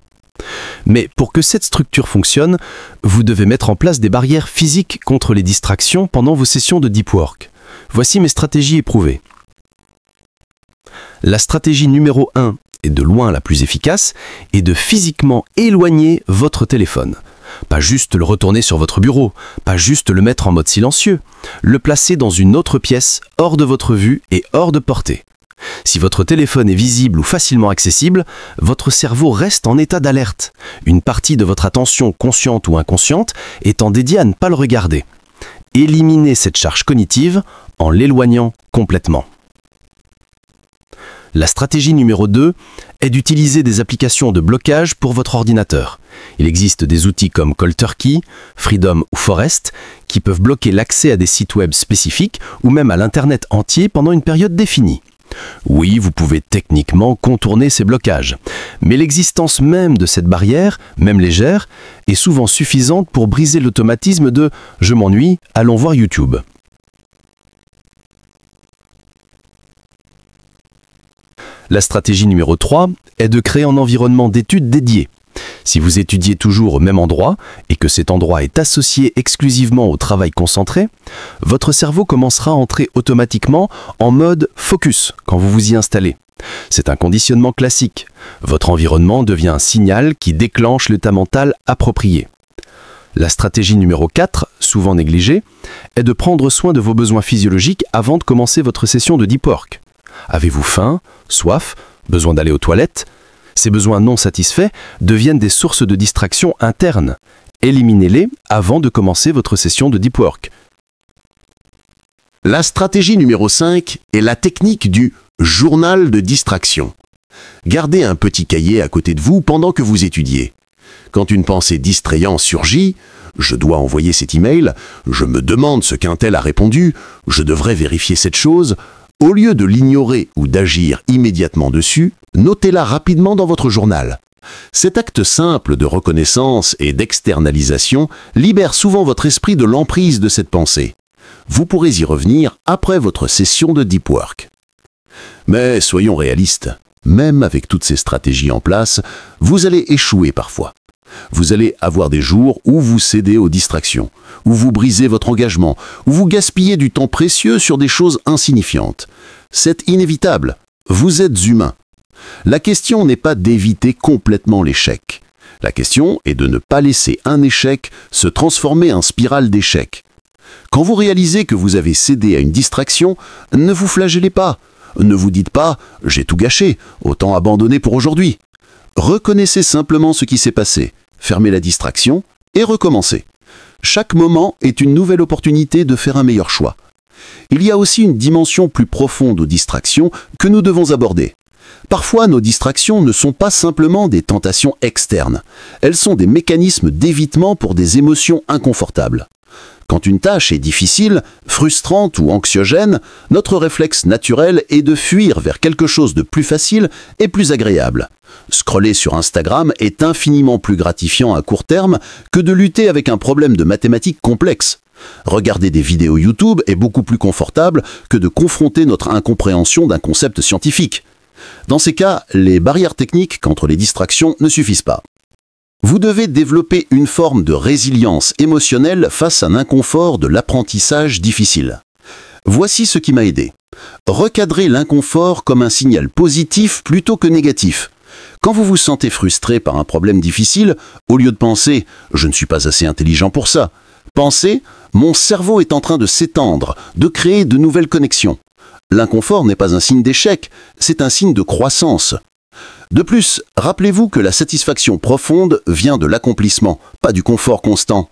Mais pour que cette structure fonctionne, vous devez mettre en place des barrières physiques contre les distractions pendant vos sessions de deep work. Voici mes stratégies éprouvées. La stratégie numéro 1, et de loin la plus efficace, est de physiquement éloigner votre téléphone. Pas juste le retourner sur votre bureau, pas juste le mettre en mode silencieux, le placer dans une autre pièce, hors de votre vue et hors de portée. Si votre téléphone est visible ou facilement accessible, votre cerveau reste en état d'alerte, une partie de votre attention consciente ou inconsciente étant dédiée à ne pas le regarder. Éliminez cette charge cognitive en l'éloignant complètement. La stratégie numéro 2 est d'utiliser des applications de blocage pour votre ordinateur. Il existe des outils comme Cold Turkey, Freedom ou Forest qui peuvent bloquer l'accès à des sites web spécifiques ou même à l'Internet entier pendant une période définie. Oui, vous pouvez techniquement contourner ces blocages, mais l'existence même de cette barrière, même légère, est souvent suffisante pour briser l'automatisme de « je m'ennuie, allons voir YouTube ». La stratégie numéro 3 est de créer un environnement d'études dédié. Si vous étudiez toujours au même endroit et que cet endroit est associé exclusivement au travail concentré, votre cerveau commencera à entrer automatiquement en mode focus quand vous vous y installez. C'est un conditionnement classique. Votre environnement devient un signal qui déclenche l'état mental approprié. La stratégie numéro 4, souvent négligée, est de prendre soin de vos besoins physiologiques avant de commencer votre session de deep work. Avez-vous faim, soif, besoin d'aller aux toilettes ? Ces besoins non satisfaits deviennent des sources de distraction internes. Éliminez-les avant de commencer votre session de deep work. La stratégie numéro 5 est la technique du journal de distraction. Gardez un petit cahier à côté de vous pendant que vous étudiez. Quand une pensée distrayante surgit, je dois envoyer cet email, je me demande ce qu'un tel a répondu, je devrais vérifier cette chose. Au lieu de l'ignorer ou d'agir immédiatement dessus, notez-la rapidement dans votre journal. Cet acte simple de reconnaissance et d'externalisation libère souvent votre esprit de l'emprise de cette pensée. Vous pourrez y revenir après votre session de deep work. Mais soyons réalistes, même avec toutes ces stratégies en place, vous allez échouer parfois. Vous allez avoir des jours où vous cédez aux distractions, où vous brisez votre engagement, où vous gaspillez du temps précieux sur des choses insignifiantes. C'est inévitable. Vous êtes humain. La question n'est pas d'éviter complètement l'échec. La question est de ne pas laisser un échec se transformer en spirale d'échecs. Quand vous réalisez que vous avez cédé à une distraction, ne vous flagellez pas. Ne vous dites pas « j'ai tout gâché, autant abandonner pour aujourd'hui ». Reconnaissez simplement ce qui s'est passé, fermez la distraction et recommencez. Chaque moment est une nouvelle opportunité de faire un meilleur choix. Il y a aussi une dimension plus profonde aux distractions que nous devons aborder. Parfois, nos distractions ne sont pas simplement des tentations externes. Elles sont des mécanismes d'évitement pour des émotions inconfortables. Quand une tâche est difficile, frustrante ou anxiogène, notre réflexe naturel est de fuir vers quelque chose de plus facile et plus agréable. Scroller sur Instagram est infiniment plus gratifiant à court terme que de lutter avec un problème de mathématiques complexe. Regarder des vidéos YouTube est beaucoup plus confortable que de confronter notre incompréhension d'un concept scientifique. Dans ces cas, les barrières techniques contre les distractions ne suffisent pas. Vous devez développer une forme de résilience émotionnelle face à un inconfort de l'apprentissage difficile. Voici ce qui m'a aidé. Recadrez l'inconfort comme un signal positif plutôt que négatif. Quand vous vous sentez frustré par un problème difficile, au lieu de penser « je ne suis pas assez intelligent pour ça », pensez « mon cerveau est en train de s'étendre, de créer de nouvelles connexions ». L'inconfort n'est pas un signe d'échec, c'est un signe de croissance. De plus, rappelez-vous que la satisfaction profonde vient de l'accomplissement, pas du confort constant.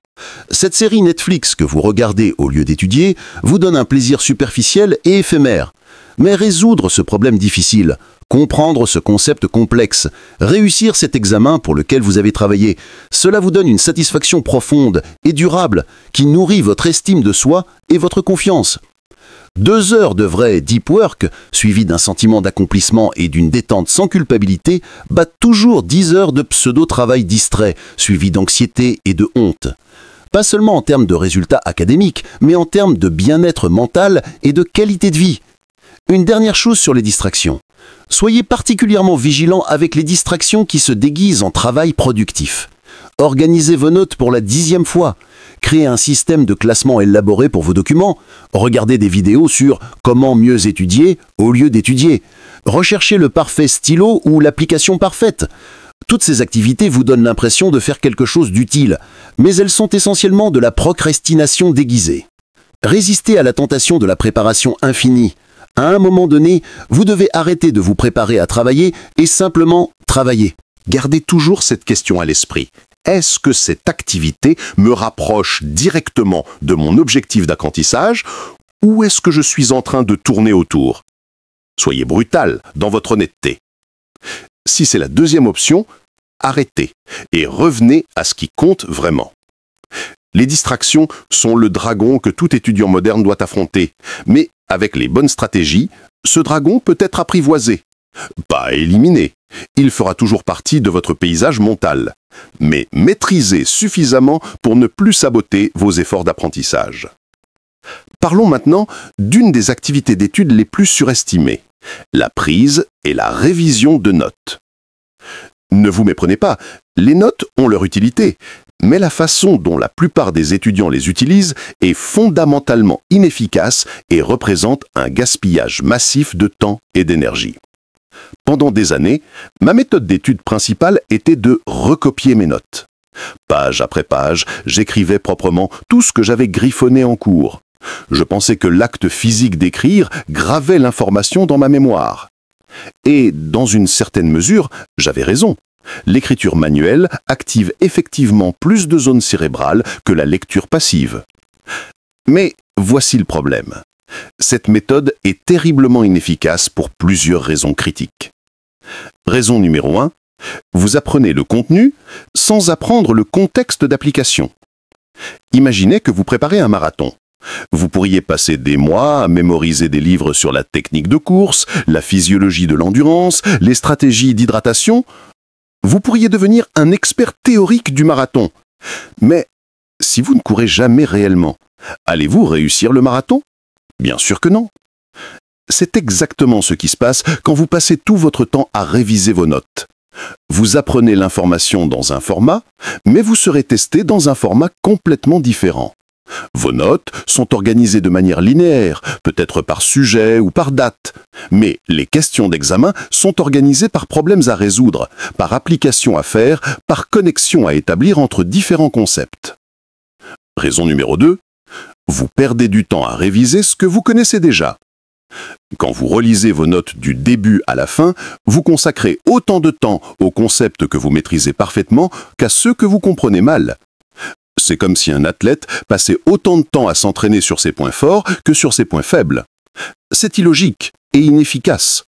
Cette série Netflix que vous regardez au lieu d'étudier vous donne un plaisir superficiel et éphémère. Mais résoudre ce problème difficile, comprendre ce concept complexe, réussir cet examen pour lequel vous avez travaillé, cela vous donne une satisfaction profonde et durable qui nourrit votre estime de soi et votre confiance. 2 heures de vrai deep work, suivies d'un sentiment d'accomplissement et d'une détente sans culpabilité, battent toujours 10 heures de pseudo-travail distrait, suivi d'anxiété et de honte. Pas seulement en termes de résultats académiques, mais en termes de bien-être mental et de qualité de vie. Une dernière chose sur les distractions. Soyez particulièrement vigilant avec les distractions qui se déguisent en travail productif. Organisez vos notes pour la 10e fois. Créez un système de classement élaboré pour vos documents. Regardez des vidéos sur comment mieux étudier au lieu d'étudier. Recherchez le parfait stylo ou l'application parfaite. Toutes ces activités vous donnent l'impression de faire quelque chose d'utile, mais elles sont essentiellement de la procrastination déguisée. Résistez à la tentation de la préparation infinie. À un moment donné, vous devez arrêter de vous préparer à travailler et simplement travailler. Gardez toujours cette question à l'esprit. Est-ce que cette activité me rapproche directement de mon objectif d'apprentissage ou est-ce que je suis en train de tourner autour? Soyez brutal dans votre honnêteté. Si c'est la deuxième option, arrêtez et revenez à ce qui compte vraiment. Les distractions sont le dragon que tout étudiant moderne doit affronter, mais avec les bonnes stratégies, ce dragon peut être apprivoisé. Pas éliminé, il fera toujours partie de votre paysage mental, mais maîtrisé suffisamment pour ne plus saboter vos efforts d'apprentissage. Parlons maintenant d'une des activités d'études les plus surestimées, la prise et la révision de notes. Ne vous méprenez pas, les notes ont leur utilité, mais la façon dont la plupart des étudiants les utilisent est fondamentalement inefficace et représente un gaspillage massif de temps et d'énergie. Pendant des années, ma méthode d'étude principale était de recopier mes notes. Page après page, j'écrivais proprement tout ce que j'avais griffonné en cours. Je pensais que l'acte physique d'écrire gravait l'information dans ma mémoire. Et, dans une certaine mesure, j'avais raison. L'écriture manuelle active effectivement plus de zones cérébrales que la lecture passive. Mais voici le problème. Cette méthode est terriblement inefficace pour plusieurs raisons critiques. Raison numéro 1, vous apprenez le contenu sans apprendre le contexte d'application. Imaginez que vous préparez un marathon. Vous pourriez passer des mois à mémoriser des livres sur la technique de course, la physiologie de l'endurance, les stratégies d'hydratation. Vous pourriez devenir un expert théorique du marathon. Mais si vous ne courez jamais réellement, allez-vous réussir le marathon? Bien sûr que non. C'est exactement ce qui se passe quand vous passez tout votre temps à réviser vos notes. Vous apprenez l'information dans un format, mais vous serez testé dans un format complètement différent. Vos notes sont organisées de manière linéaire, peut-être par sujet ou par date. Mais les questions d'examen sont organisées par problèmes à résoudre, par applications à faire, par connexion à établir entre différents concepts. Raison numéro 2, vous perdez du temps à réviser ce que vous connaissez déjà. Quand vous relisez vos notes du début à la fin, vous consacrez autant de temps aux concepts que vous maîtrisez parfaitement qu'à ceux que vous comprenez mal. C'est comme si un athlète passait autant de temps à s'entraîner sur ses points forts que sur ses points faibles. C'est illogique et inefficace.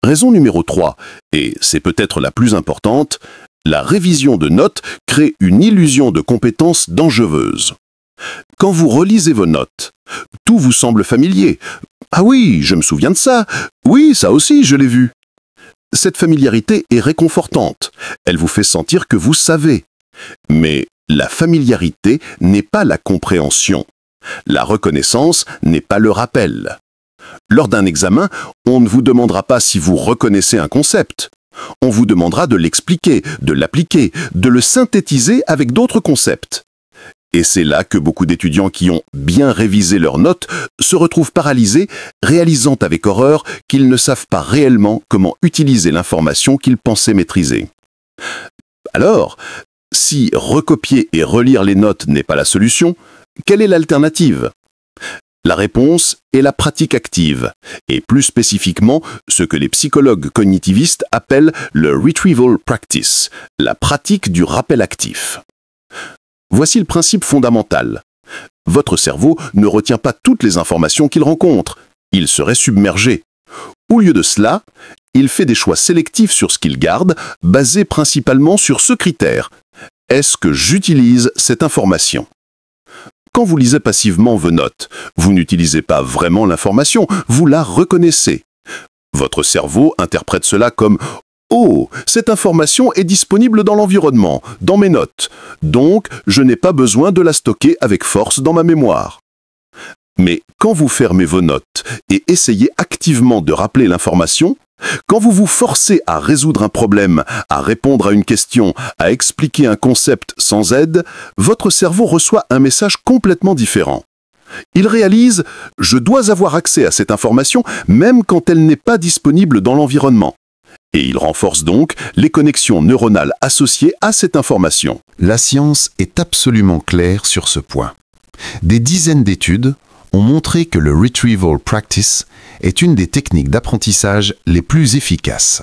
Raison numéro 3, et c'est peut-être la plus importante, la révision de notes crée une illusion de compétence dangereuse. Quand vous relisez vos notes, tout vous semble familier. Ah oui, je me souviens de ça. Oui, ça aussi, je l'ai vu. Cette familiarité est réconfortante. Elle vous fait sentir que vous savez. Mais la familiarité n'est pas la compréhension. La reconnaissance n'est pas le rappel. Lors d'un examen, on ne vous demandera pas si vous reconnaissez un concept. On vous demandera de l'expliquer, de l'appliquer, de le synthétiser avec d'autres concepts. Et c'est là que beaucoup d'étudiants qui ont bien révisé leurs notes se retrouvent paralysés, réalisant avec horreur qu'ils ne savent pas réellement comment utiliser l'information qu'ils pensaient maîtriser. Alors, si recopier et relire les notes n'est pas la solution, quelle est l'alternative? La réponse est la pratique active, et plus spécifiquement ce que les psychologues cognitivistes appellent le retrieval practice, la pratique du rappel actif. Voici le principe fondamental. Votre cerveau ne retient pas toutes les informations qu'il rencontre. Il serait submergé. Au lieu de cela, il fait des choix sélectifs sur ce qu'il garde, basés principalement sur ce critère. Est-ce que j'utilise cette information? Quand vous lisez passivement vos notes, vous n'utilisez pas vraiment l'information, vous la reconnaissez. Votre cerveau interprète cela comme Oh, cette information est disponible dans l'environnement, dans mes notes. Donc, je n'ai pas besoin de la stocker avec force dans ma mémoire. Mais quand vous fermez vos notes et essayez activement de rappeler l'information, quand vous vous forcez à résoudre un problème, à répondre à une question, à expliquer un concept sans aide, votre cerveau reçoit un message complètement différent. Il réalise « je dois avoir accès à cette information même quand elle n'est pas disponible dans l'environnement ». Et il renforce donc les connexions neuronales associées à cette information. La science est absolument claire sur ce point. Des dizaines d'études ont montré que le Retrieval Practice est une des techniques d'apprentissage les plus efficaces,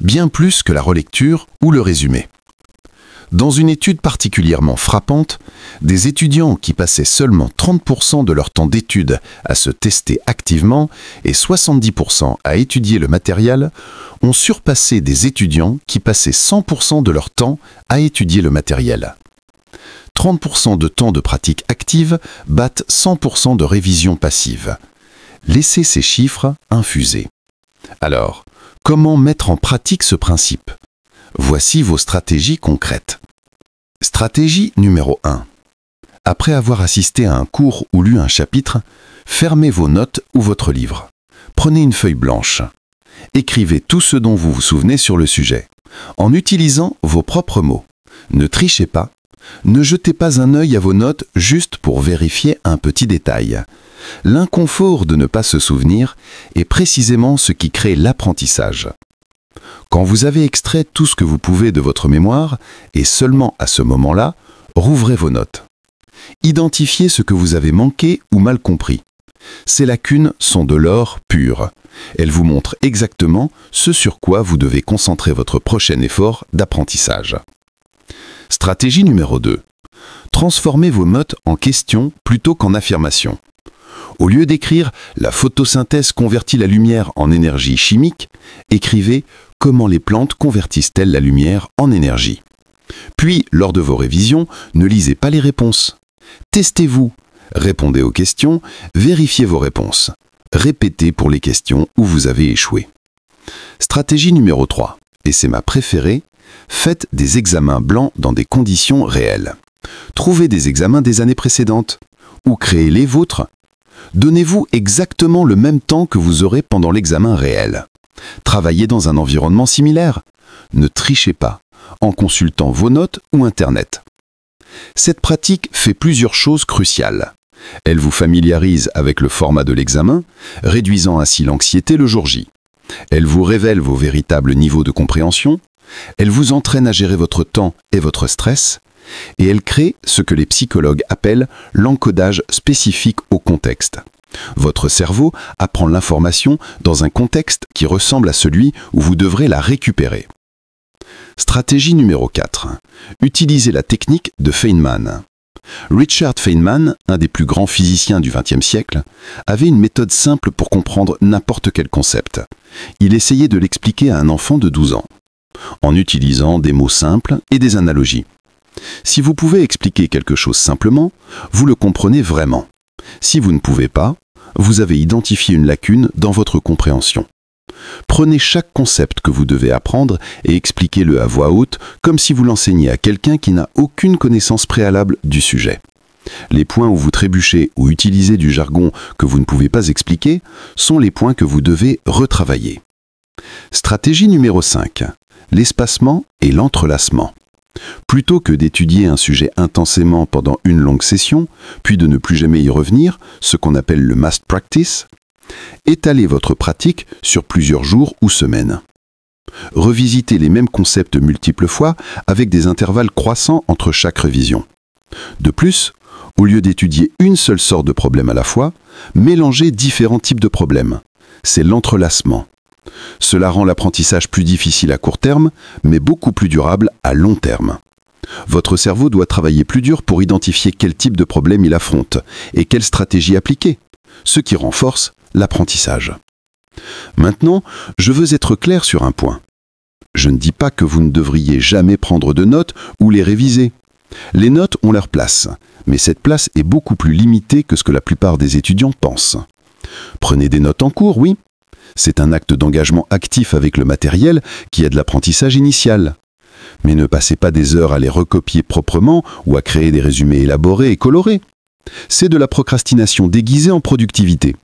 bien plus que la relecture ou le résumé. Dans une étude particulièrement frappante, des étudiants qui passaient seulement 30% de leur temps d'étude à se tester activement et 70% à étudier le matériel ont surpassé des étudiants qui passaient 100% de leur temps à étudier le matériel. 30% de temps de pratique active battent 100% de révision passive. Laissez ces chiffres infuser. Alors, comment mettre en pratique ce principe ? Voici vos stratégies concrètes. Stratégie numéro 1. Après avoir assisté à un cours ou lu un chapitre, fermez vos notes ou votre livre. Prenez une feuille blanche. Écrivez tout ce dont vous vous souvenez sur le sujet, en utilisant vos propres mots. Ne trichez pas. Ne jetez pas un œil à vos notes juste pour vérifier un petit détail. L'inconfort de ne pas se souvenir est précisément ce qui crée l'apprentissage. Quand vous avez extrait tout ce que vous pouvez de votre mémoire, et seulement à ce moment-là, rouvrez vos notes. Identifiez ce que vous avez manqué ou mal compris. Ces lacunes sont de l'or pur. Elles vous montrent exactement ce sur quoi vous devez concentrer votre prochain effort d'apprentissage. Stratégie numéro 2. Transformez vos notes en questions plutôt qu'en affirmations. Au lieu d'écrire « la photosynthèse convertit la lumière en énergie chimique », écrivez « comment les plantes convertissent-elles la lumière en énergie ». Puis, lors de vos révisions, ne lisez pas les réponses. Testez-vous, répondez aux questions, vérifiez vos réponses. Répétez pour les questions où vous avez échoué. Stratégie numéro 3, et c'est ma préférée, faites des examens blancs dans des conditions réelles. Trouvez des examens des années précédentes, ou créez les vôtres. Donnez-vous exactement le même temps que vous aurez pendant l'examen réel. Travaillez dans un environnement similaire. Ne trichez pas, en consultant vos notes ou Internet. Cette pratique fait plusieurs choses cruciales. Elle vous familiarise avec le format de l'examen, réduisant ainsi l'anxiété le jour J. Elle vous révèle vos véritables niveaux de compréhension. Elle vous entraîne à gérer votre temps et votre stress. Et elle crée ce que les psychologues appellent l'encodage spécifique au contexte. Votre cerveau apprend l'information dans un contexte qui ressemble à celui où vous devrez la récupérer. Stratégie numéro 4. Utilisez la technique de Feynman. Richard Feynman, un des plus grands physiciens du XXe siècle, avait une méthode simple pour comprendre n'importe quel concept. Il essayait de l'expliquer à un enfant de 12 ans, en utilisant des mots simples et des analogies. Si vous pouvez expliquer quelque chose simplement, vous le comprenez vraiment. Si vous ne pouvez pas, vous avez identifié une lacune dans votre compréhension. Prenez chaque concept que vous devez apprendre et expliquez-le à voix haute comme si vous l'enseigniez à quelqu'un qui n'a aucune connaissance préalable du sujet. Les points où vous trébuchez ou utilisez du jargon que vous ne pouvez pas expliquer sont les points que vous devez retravailler. Stratégie numéro 5. L'espacement et l'entrelacement. Plutôt que d'étudier un sujet intensément pendant une longue session, puis de ne plus jamais y revenir, ce qu'on appelle le must practice, étalez votre pratique sur plusieurs jours ou semaines. Revisitez les mêmes concepts multiples fois avec des intervalles croissants entre chaque révision. De plus, au lieu d'étudier une seule sorte de problème à la fois, mélangez différents types de problèmes. C'est l'entrelacement. Cela rend l'apprentissage plus difficile à court terme, mais beaucoup plus durable à long terme. Votre cerveau doit travailler plus dur pour identifier quel type de problème il affronte et quelle stratégie appliquer, ce qui renforce l'apprentissage. Maintenant, je veux être clair sur un point. Je ne dis pas que vous ne devriez jamais prendre de notes ou les réviser. Les notes ont leur place, mais cette place est beaucoup plus limitée que ce que la plupart des étudiants pensent. Prenez des notes en cours, oui, C'est un acte d'engagement actif avec le matériel qui aide l'apprentissage initial. Mais ne passez pas des heures à les recopier proprement ou à créer des résumés élaborés et colorés. C'est de la procrastination déguisée en productivité.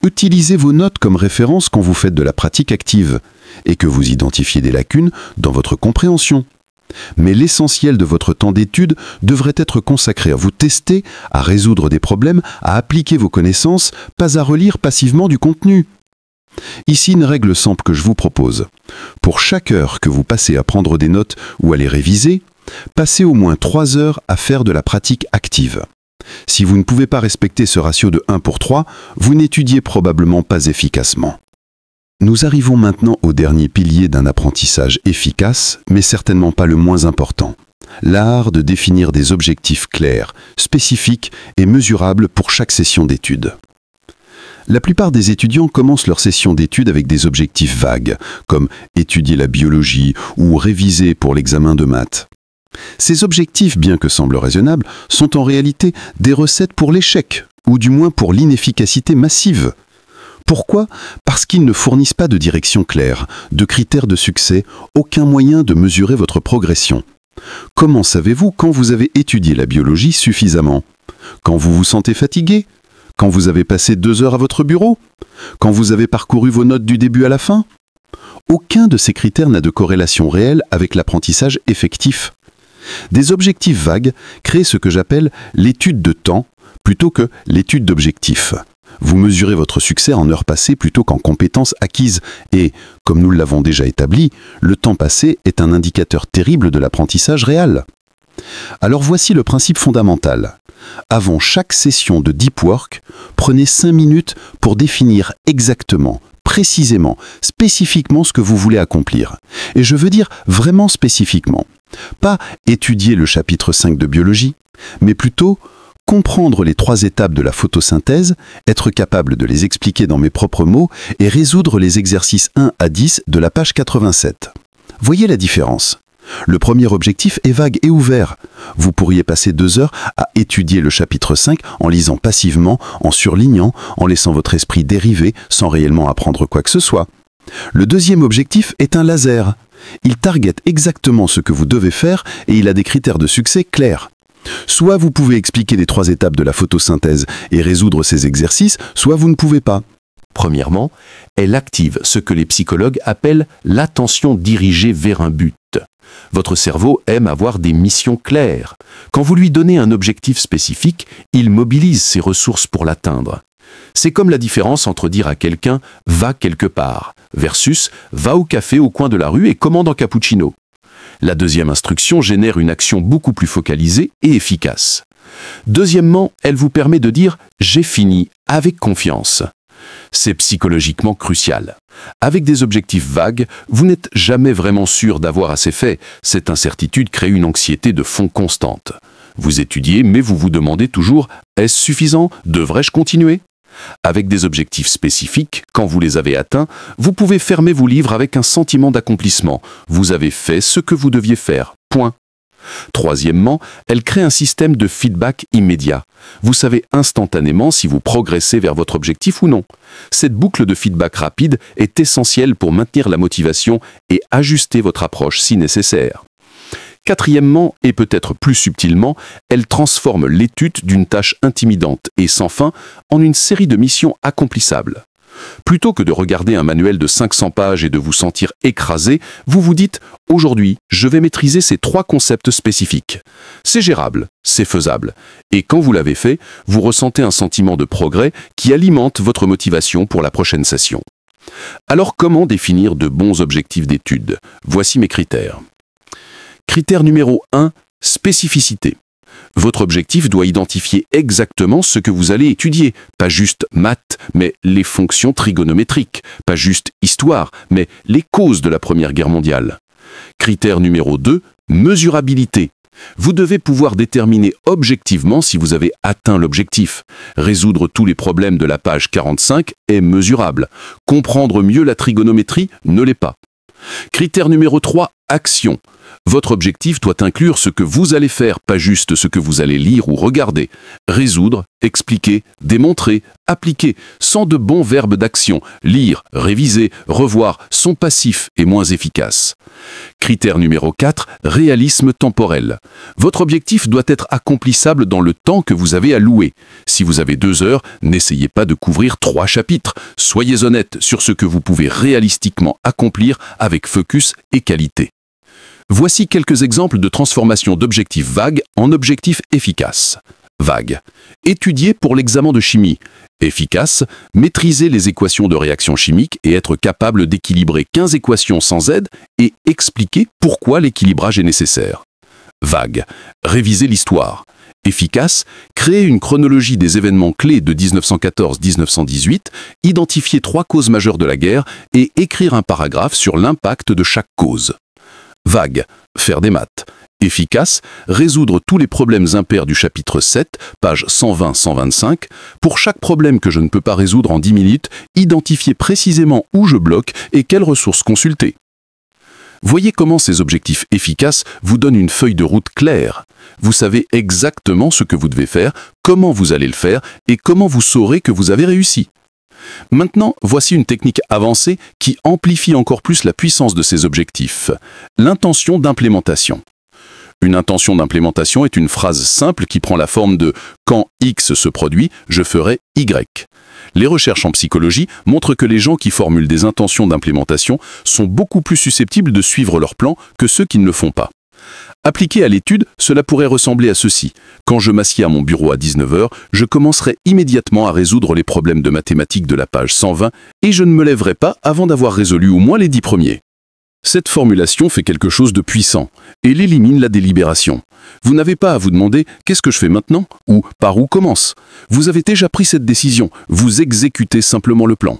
Utilisez vos notes comme référence quand vous faites de la pratique active et que vous identifiez des lacunes dans votre compréhension. Mais l'essentiel de votre temps d'étude devrait être consacré à vous tester, à résoudre des problèmes, à appliquer vos connaissances, pas à relire passivement du contenu. Ici une règle simple que je vous propose. Pour chaque heure que vous passez à prendre des notes ou à les réviser, passez au moins 3 heures à faire de la pratique active. Si vous ne pouvez pas respecter ce ratio de 1 pour 3, vous n'étudiez probablement pas efficacement. Nous arrivons maintenant au dernier pilier d'un apprentissage efficace, mais certainement pas le moins important. L'art de définir des objectifs clairs, spécifiques et mesurables pour chaque session d'études. La plupart des étudiants commencent leur session d'études avec des objectifs vagues, comme étudier la biologie ou réviser pour l'examen de maths. Ces objectifs, bien que semblent raisonnables, sont en réalité des recettes pour l'échec, ou du moins pour l'inefficacité massive. Pourquoi ? Parce qu'ils ne fournissent pas de direction claire, de critères de succès, aucun moyen de mesurer votre progression. Comment savez-vous quand vous avez étudié la biologie suffisamment ? Quand vous vous sentez fatigué ? Quand vous avez passé 2 heures à votre bureau ? Quand vous avez parcouru vos notes du début à la fin ? Aucun de ces critères n'a de corrélation réelle avec l'apprentissage effectif. Des objectifs vagues créent ce que j'appelle l'étude de temps plutôt que l'étude d'objectifs. Vous mesurez votre succès en heures passées plutôt qu'en compétences acquises et, comme nous l'avons déjà établi, le temps passé est un indicateur terrible de l'apprentissage réel. Alors voici le principe fondamental. Avant chaque session de deep work, prenez 5 minutes pour définir exactement, précisément, spécifiquement ce que vous voulez accomplir. Et je veux dire vraiment spécifiquement. Pas étudier le chapitre 5 de biologie, mais plutôt comprendre les 3 étapes de la photosynthèse, être capable de les expliquer dans mes propres mots et résoudre les exercices 1 à 10 de la page 87. Voyez la différence. Le premier objectif est vague et ouvert. Vous pourriez passer 2 heures à étudier le chapitre 5 en lisant passivement, en surlignant, en laissant votre esprit dériver sans réellement apprendre quoi que ce soit. Le deuxième objectif est un laser. Il target exactement ce que vous devez faire et il a des critères de succès clairs. Soit vous pouvez expliquer les 3 étapes de la photosynthèse et résoudre ces exercices, soit vous ne pouvez pas. Premièrement, elle active ce que les psychologues appellent l'attention dirigée vers un but. Votre cerveau aime avoir des missions claires. Quand vous lui donnez un objectif spécifique, il mobilise ses ressources pour l'atteindre. C'est comme la différence entre dire à quelqu'un « va quelque part » versus « va au café au coin de la rue et commande un cappuccino ». La deuxième instruction génère une action beaucoup plus focalisée et efficace. Deuxièmement, elle vous permet de dire « j'ai fini » avec confiance. C'est psychologiquement crucial. Avec des objectifs vagues, vous n'êtes jamais vraiment sûr d'avoir assez fait. Cette incertitude crée une anxiété de fond constante. Vous étudiez, mais vous vous demandez toujours « est-ce suffisant ? Devrais-je continuer ?» Avec des objectifs spécifiques, quand vous les avez atteints, vous pouvez fermer vos livres avec un sentiment d'accomplissement. Vous avez fait ce que vous deviez faire. Point. Troisièmement, elle crée un système de feedback immédiat. Vous savez instantanément si vous progressez vers votre objectif ou non. Cette boucle de feedback rapide est essentielle pour maintenir la motivation et ajuster votre approche si nécessaire. Quatrièmement, et peut-être plus subtilement, elle transforme l'étude d'une tâche intimidante et sans fin en une série de missions accomplissables. Plutôt que de regarder un manuel de 500 pages et de vous sentir écrasé, vous vous dites « Aujourd'hui, je vais maîtriser ces 3 concepts spécifiques. C'est gérable, c'est faisable. » Et quand vous l'avez fait, vous ressentez un sentiment de progrès qui alimente votre motivation pour la prochaine session. Alors comment définir de bons objectifs d'étude ? Voici mes critères. Critère numéro 1, spécificité. Votre objectif doit identifier exactement ce que vous allez étudier, pas juste maths, mais les fonctions trigonométriques, pas juste histoire, mais les causes de la Première Guerre mondiale. Critère numéro 2, mesurabilité. Vous devez pouvoir déterminer objectivement si vous avez atteint l'objectif. Résoudre tous les problèmes de la page 45 est mesurable. Comprendre mieux la trigonométrie ne l'est pas. Critère numéro 3, action. Votre objectif doit inclure ce que vous allez faire, pas juste ce que vous allez lire ou regarder. Résoudre, expliquer, démontrer, appliquer, sans de bons verbes d'action. Lire, réviser, revoir sont passifs et moins efficaces. Critère numéro 4, réalisme temporel. Votre objectif doit être accomplissable dans le temps que vous avez alloué. Si vous avez 2 heures, n'essayez pas de couvrir 3 chapitres. Soyez honnête sur ce que vous pouvez réalistiquement accomplir avec focus et qualité. Voici quelques exemples de transformation d'objectifs vagues en objectifs efficaces. Vague. Étudier pour l'examen de chimie. Efficace. Maîtriser les équations de réaction chimique et être capable d'équilibrer 15 équations sans aide et expliquer pourquoi l'équilibrage est nécessaire. Vague. Réviser l'histoire. Efficace. Créer une chronologie des événements clés de 1914-1918, identifier 3 causes majeures de la guerre et écrire un paragraphe sur l'impact de chaque cause. Vague, faire des maths. Efficace, résoudre tous les problèmes impairs du chapitre 7, pages 120-125. Pour chaque problème que je ne peux pas résoudre en 10 minutes, identifier précisément où je bloque et quelles ressources consulter. Voyez comment ces objectifs efficaces vous donnent une feuille de route claire. Vous savez exactement ce que vous devez faire, comment vous allez le faire et comment vous saurez que vous avez réussi. Maintenant, voici une technique avancée qui amplifie encore plus la puissance de ces objectifs. L'intention d'implémentation. Une intention d'implémentation est une phrase simple qui prend la forme de « quand X se produit, je ferai Y ». Les recherches en psychologie montrent que les gens qui formulent des intentions d'implémentation sont beaucoup plus susceptibles de suivre leur plan que ceux qui ne le font pas. Appliqué à l'étude, cela pourrait ressembler à ceci. Quand je m'assieds à mon bureau à 19 h, je commencerai immédiatement à résoudre les problèmes de mathématiques de la page 120 et je ne me lèverai pas avant d'avoir résolu au moins les 10 premiers. Cette formulation fait quelque chose de puissant et elle élimine la délibération. Vous n'avez pas à vous demander « qu'est-ce que je fais maintenant ?» ou « par où commence ?» Vous avez déjà pris cette décision, vous exécutez simplement le plan.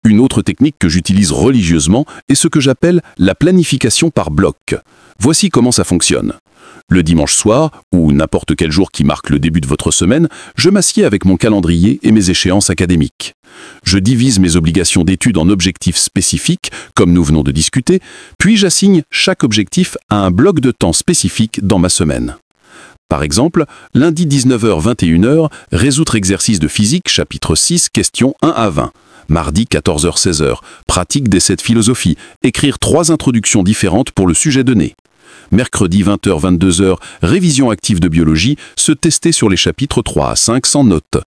Une autre technique que j'utilise religieusement est ce que j'appelle la planification par bloc. Voici comment ça fonctionne. Le dimanche soir, ou n'importe quel jour qui marque le début de votre semaine, je m'assieds avec mon calendrier et mes échéances académiques. Je divise mes obligations d'études en objectifs spécifiques, comme nous venons de discuter, puis j'assigne chaque objectif à un bloc de temps spécifique dans ma semaine. Par exemple, lundi 19h-21 h, résoudre exercice de physique, chapitre 6, questions 1 à 20. Mardi 14h-16 h, pratique d'essais de philosophie, écrire 3 introductions différentes pour le sujet donné. Mercredi 20h-22 h, révision active de biologie, se tester sur les chapitres 3 à 5 sans notes.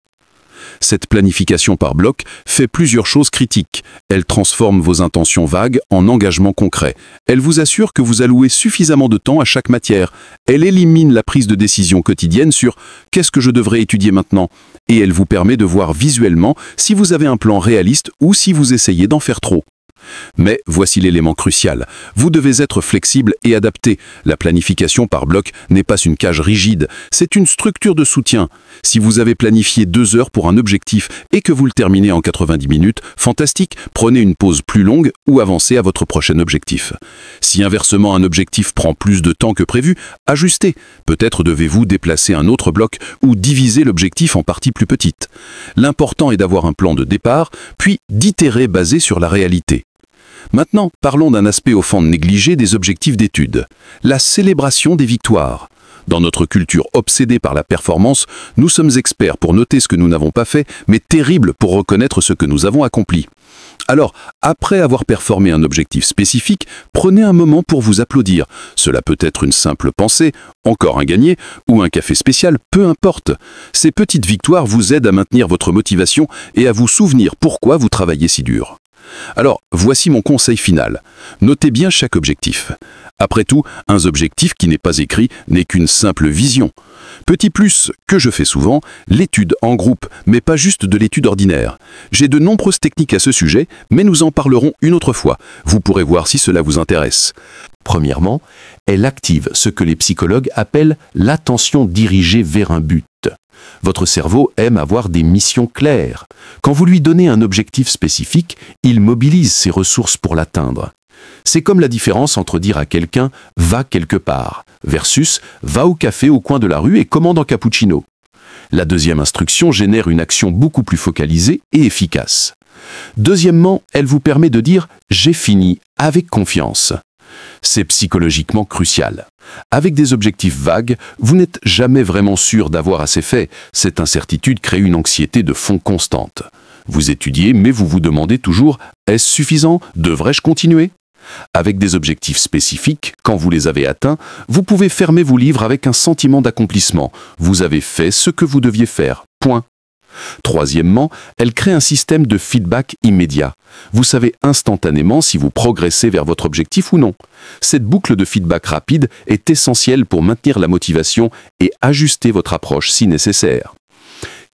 Cette planification par bloc fait plusieurs choses critiques. Elle transforme vos intentions vagues en engagements concrets. Elle vous assure que vous allouez suffisamment de temps à chaque matière. Elle élimine la prise de décision quotidienne sur « qu'est-ce que je devrais étudier maintenant ?» et elle vous permet de voir visuellement si vous avez un plan réaliste ou si vous essayez d'en faire trop. Mais voici l'élément crucial. Vous devez être flexible et adapté. La planification par bloc n'est pas une cage rigide, c'est une structure de soutien. Si vous avez planifié 2 heures pour un objectif et que vous le terminez en 90 minutes, fantastique, prenez une pause plus longue ou avancez à votre prochain objectif. Si inversement un objectif prend plus de temps que prévu, ajustez. Peut-être devez-vous déplacer un autre bloc ou diviser l'objectif en parties plus petites. L'important est d'avoir un plan de départ, puis d'itérer basé sur la réalité. Maintenant, parlons d'un aspect offrant négligé des objectifs d'études, la célébration des victoires. Dans notre culture obsédée par la performance, nous sommes experts pour noter ce que nous n'avons pas fait, mais terribles pour reconnaître ce que nous avons accompli. Alors, après avoir performé un objectif spécifique, prenez un moment pour vous applaudir. Cela peut être une simple pensée, encore un gagné, ou un café spécial, peu importe. Ces petites victoires vous aident à maintenir votre motivation et à vous souvenir pourquoi vous travaillez si dur. Alors, voici mon conseil final. Notez bien chaque objectif. Après tout, un objectif qui n'est pas écrit n'est qu'une simple vision. Petit plus que je fais souvent, l'étude en groupe, mais pas juste de l'étude ordinaire. J'ai de nombreuses techniques à ce sujet, mais nous en parlerons une autre fois. Vous pourrez voir si cela vous intéresse. Premièrement, elle active ce que les psychologues appellent l'attention dirigée vers un but. Votre cerveau aime avoir des missions claires. Quand vous lui donnez un objectif spécifique, il mobilise ses ressources pour l'atteindre. C'est comme la différence entre dire à quelqu'un « va quelque part » versus « va au café au coin de la rue et commande un cappuccino ». La deuxième instruction génère une action beaucoup plus focalisée et efficace. Deuxièmement, elle vous permet de dire « j'ai fini » avec confiance. C'est psychologiquement crucial. Avec des objectifs vagues, vous n'êtes jamais vraiment sûr d'avoir assez fait. Cette incertitude crée une anxiété de fond constante. Vous étudiez, mais vous vous demandez toujours « est-ce suffisant? Devrais-je continuer ?» Avec des objectifs spécifiques, quand vous les avez atteints, vous pouvez fermer vos livres avec un sentiment d'accomplissement. Vous avez fait ce que vous deviez faire. Point. Troisièmement, elle crée un système de feedback immédiat. Vous savez instantanément si vous progressez vers votre objectif ou non. Cette boucle de feedback rapide est essentielle pour maintenir la motivation et ajuster votre approche si nécessaire.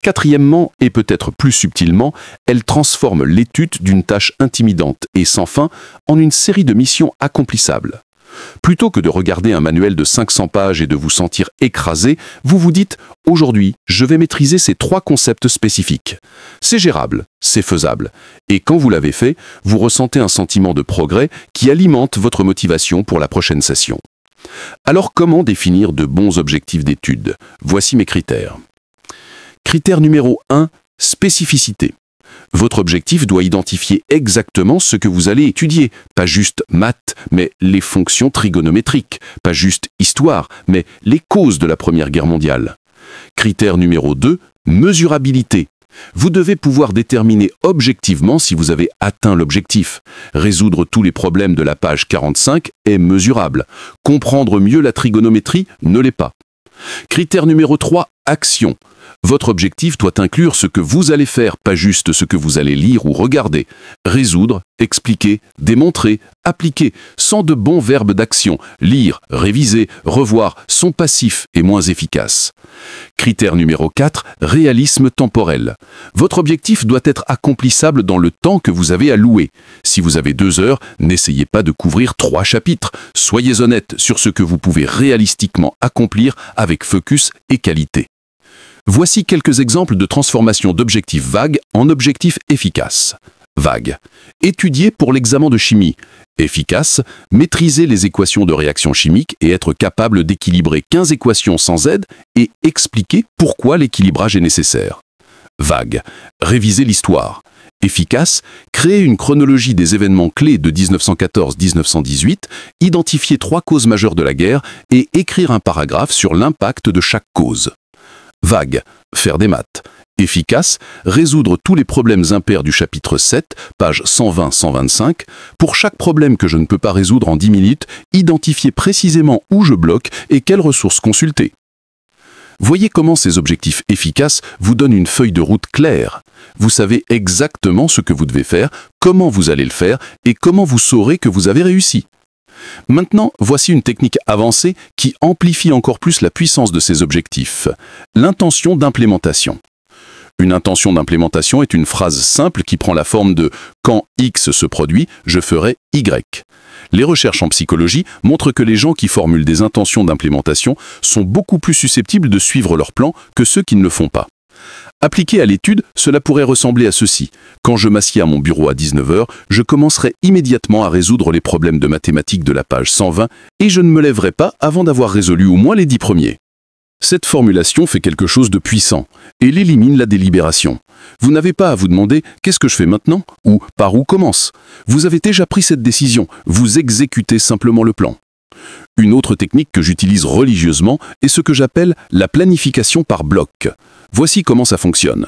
Quatrièmement, et peut-être plus subtilement, elle transforme l'étude d'une tâche intimidante et sans fin en une série de missions accomplissables. Plutôt que de regarder un manuel de 500 pages et de vous sentir écrasé, vous vous dites « Aujourd'hui, je vais maîtriser ces 3 concepts spécifiques. C'est gérable, c'est faisable. » Et quand vous l'avez fait, vous ressentez un sentiment de progrès qui alimente votre motivation pour la prochaine session. Alors comment définir de bons objectifs d'étude? Voici mes critères. Critère numéro 1, spécificité. Votre objectif doit identifier exactement ce que vous allez étudier, pas juste maths, mais les fonctions trigonométriques, pas juste histoire, mais les causes de la Première Guerre mondiale. Critère numéro 2, mesurabilité. Vous devez pouvoir déterminer objectivement si vous avez atteint l'objectif. Résoudre tous les problèmes de la page 45 est mesurable. Comprendre mieux la trigonométrie ne l'est pas. Critère numéro 3, action. Votre objectif doit inclure ce que vous allez faire, pas juste ce que vous allez lire ou regarder. Résoudre, expliquer, démontrer, appliquer, sans de bons verbes d'action. Lire, réviser, revoir sont passifs et moins efficaces. Critère numéro 4, réalisme temporel. Votre objectif doit être accomplissable dans le temps que vous avez alloué. Si vous avez 2 heures, n'essayez pas de couvrir 3 chapitres. Soyez honnête sur ce que vous pouvez réalistiquement accomplir avec focus et qualité. Voici quelques exemples de transformation d'objectifs vagues en objectifs efficaces. Vague. Étudier pour l'examen de chimie. Efficace. Maîtriser les équations de réaction chimique et être capable d'équilibrer 15 équations sans aide et expliquer pourquoi l'équilibrage est nécessaire. Vague. Réviser l'histoire. Efficace. Créer une chronologie des événements clés de 1914-1918, identifier 3 causes majeures de la guerre et écrire un paragraphe sur l'impact de chaque cause. Vague, faire des maths. Efficace, résoudre tous les problèmes impairs du chapitre 7, pages 120-125. Pour chaque problème que je ne peux pas résoudre en 10 minutes, identifier précisément où je bloque et quelles ressources consulter. Voyez comment ces objectifs efficaces vous donnent une feuille de route claire. Vous savez exactement ce que vous devez faire, comment vous allez le faire et comment vous saurez que vous avez réussi. Maintenant, voici une technique avancée qui amplifie encore plus la puissance de ces objectifs. L'intention d'implémentation. Une intention d'implémentation est une phrase simple qui prend la forme de « quand X se produit, je ferai Y ». Les recherches en psychologie montrent que les gens qui formulent des intentions d'implémentation sont beaucoup plus susceptibles de suivre leur plan que ceux qui ne le font pas. Appliqué à l'étude, cela pourrait ressembler à ceci. Quand je m'assieds à mon bureau à 19 h, je commencerai immédiatement à résoudre les problèmes de mathématiques de la page 120 et je ne me lèverai pas avant d'avoir résolu au moins les 10 premiers. Cette formulation fait quelque chose de puissant et elle élimine la délibération. Vous n'avez pas à vous demander « qu'est-ce que je fais maintenant ?» ou « par où commence ?» Vous avez déjà pris cette décision, vous exécutez simplement le plan. Une autre technique que j'utilise religieusement est ce que j'appelle la planification par bloc. Voici comment ça fonctionne.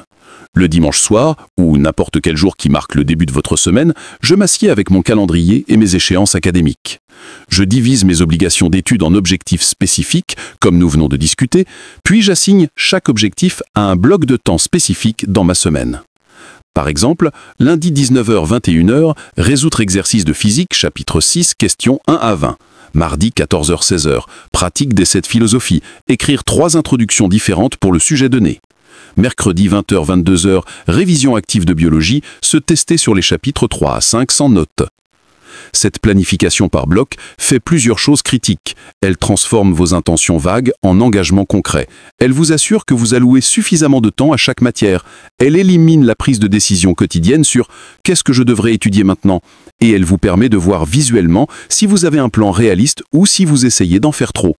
Le dimanche soir, ou n'importe quel jour qui marque le début de votre semaine, je m'assieds avec mon calendrier et mes échéances académiques. Je divise mes obligations d'études en objectifs spécifiques, comme nous venons de discuter, puis j'assigne chaque objectif à un bloc de temps spécifique dans ma semaine. Par exemple, lundi 19h-21 h, résoudre exercice de physique, chapitre 6, questions 1 à 20. Mardi 14h-16 h, pratique d'essais de philosophie, écrire 3 introductions différentes pour le sujet donné. Mercredi 20h-22 h, révision active de biologie, se tester sur les chapitres 3 à 5 sans notes. Cette planification par bloc fait plusieurs choses critiques. Elle transforme vos intentions vagues en engagements concrets. Elle vous assure que vous allouez suffisamment de temps à chaque matière. Elle élimine la prise de décision quotidienne sur « qu'est-ce que je devrais étudier maintenant ?» et elle vous permet de voir visuellement si vous avez un plan réaliste ou si vous essayez d'en faire trop.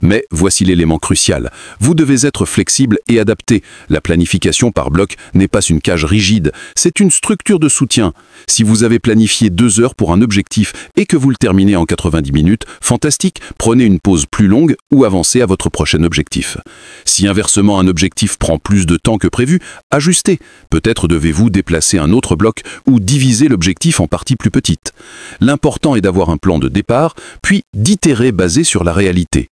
Mais voici l'élément crucial. Vous devez être flexible et adapté. La planification par bloc n'est pas une cage rigide, c'est une structure de soutien. Si vous avez planifié 2 heures pour un objectif et que vous le terminez en 90 minutes, fantastique, prenez une pause plus longue ou avancez à votre prochain objectif. Si inversement un objectif prend plus de temps que prévu, ajustez. Peut-être devez-vous déplacer un autre bloc ou diviser l'objectif en parties plus petites. L'important est d'avoir un plan de départ, puis d'itérer basé sur la réalité.